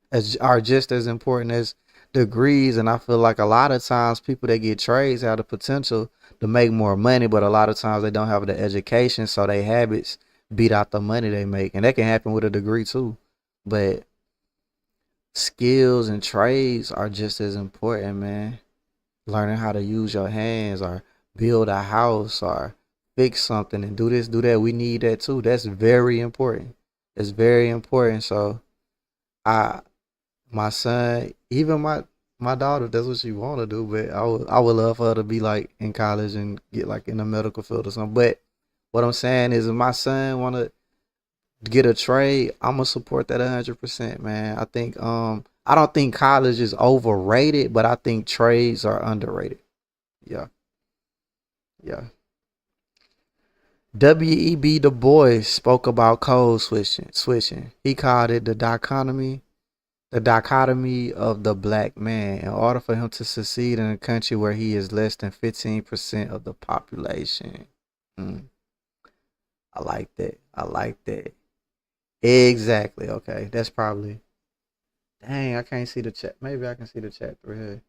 Are just as important as degrees. And I feel like a lot of times people that get trades have the potential to make more money, but a lot of times they don't have the education, so their habits beat out the money they make. And that can happen with a degree too. But skills and trades are just as important, man. Learning how to use your hands or build a house or fix something and do this, do that. We need that too. That's very important. It's very important. So I my son, even my daughter, if that's what she want to do. But I would love for her to be like in college and get like in the medical field or something. But what I'm saying is, if my son want to get a trade, I'm gonna support that 100%, man. I don't think college is overrated, but I think trades are underrated. Yeah, yeah. W.E.B. Du Bois spoke about code switching. He called it the dichotomy of the black man. In order for him to succeed in a country where he is less than 15% of the population. Mm, I like that. I like that. Exactly. Okay, that's probably. Dang, I can't see the chat. Maybe I can see the chat through here.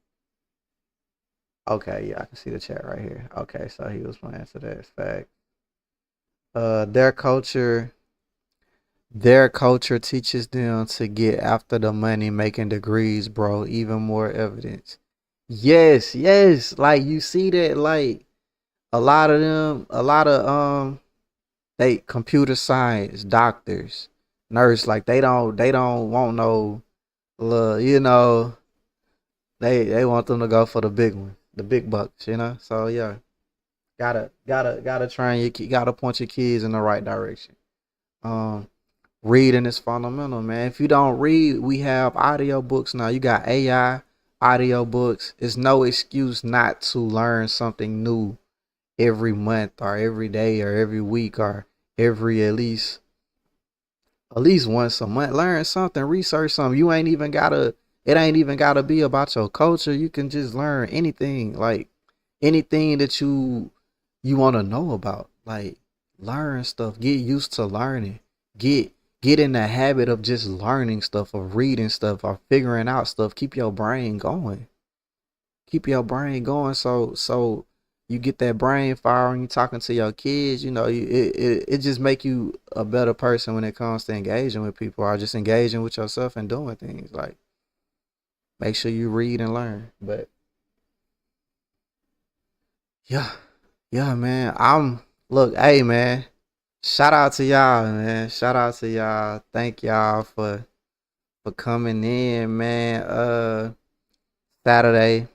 Okay, yeah, I can see the chat right here. Okay, so he was playing to that fact. Uh, their culture, their culture teaches them to get after the money, making degrees, bro. Even more evidence. Yes, yes. Like you see that, like a lot of them, a lot of they computer science, doctors, nurse, like they don't want no little, they want them to go for the big one, the big bucks. So yeah, gotta train gotta point your kids in the right direction. Um, Reading is fundamental, man. If you don't read, we have audio books now. You got AI audio books. It's no excuse not to learn something new every month or every day or every week or every at least once a month. Learn something, research something. You ain't even gotta it ain't even gotta be about your culture. You can just learn anything, like anything that you wanna know about. Like learn stuff. Get used to learning. Get get in the habit of just learning stuff, of reading stuff, or figuring out stuff. Keep your brain going. Keep your brain going so you get that brain fire when you talking to your kids. It just make you a better person when it comes to engaging with people or just engaging with yourself and doing things. Like make sure you read and learn. But yeah, yeah, man. I'm Look, hey man, shout out to y'all, man. Shout out to y'all. Thank y'all for coming in, man. Saturday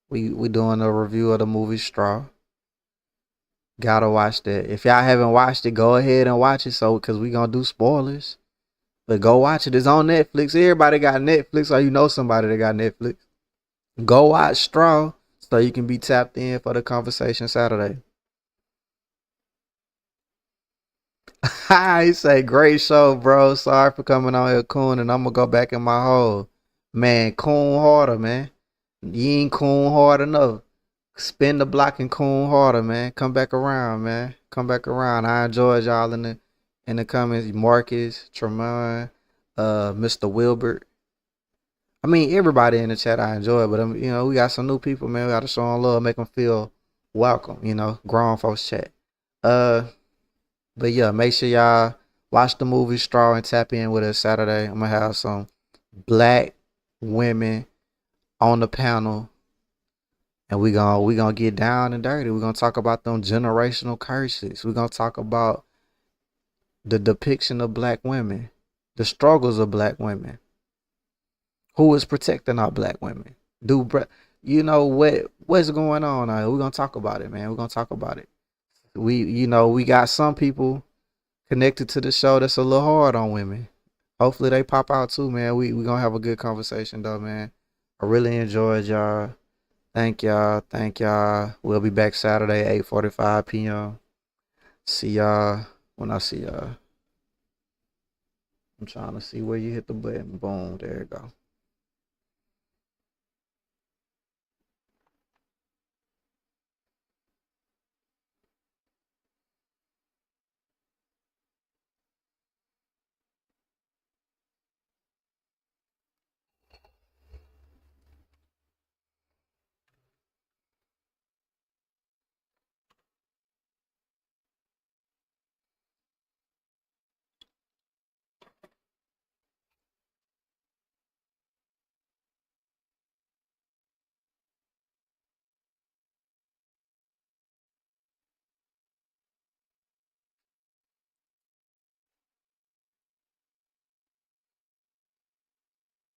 we doing a review of the movie Straw. Gotta watch that. If y'all haven't watched it, go ahead and watch it. So, cause we gonna do spoilers. But go watch it. It's on Netflix. Everybody got Netflix, or you know somebody that got Netflix. Go watch Straw so you can be tapped in for the conversation Saturday. I say great show, bro. Sorry for coming on here, Coon, and I'm gonna go back in my hole. Man, Coon harder, man. You ain't Coon hard enough. Spin the block and Coon harder, man. Come back around, man. Come back around. I enjoyed y'all in the comments. Marcus, Tremont, Mr. Wilbert. I mean, everybody in the chat I enjoy, but we got some new people, man. We gotta show them love, make them feel welcome. Grown folks chat. Uh, but yeah, make sure y'all watch the movie Straw and tap in with us Saturday. I'm gonna have some black women on the panel, and we gonna get down and dirty. We're gonna talk about them generational curses. We're gonna talk about the depiction of black women, the struggles of black women. Who is protecting our black women? What's going on out here? We're gonna talk about it, man. We're gonna talk about it. We got some people connected to the show that's a little hard on women. Hopefully they pop out too, man. We gonna have a good conversation though, man. I really enjoyed y'all. Thank y'all. Thank y'all. We'll be back Saturday, 8:45 p.m. See y'all when I see y'all. I'm trying to see where you hit the button. Boom. There you go.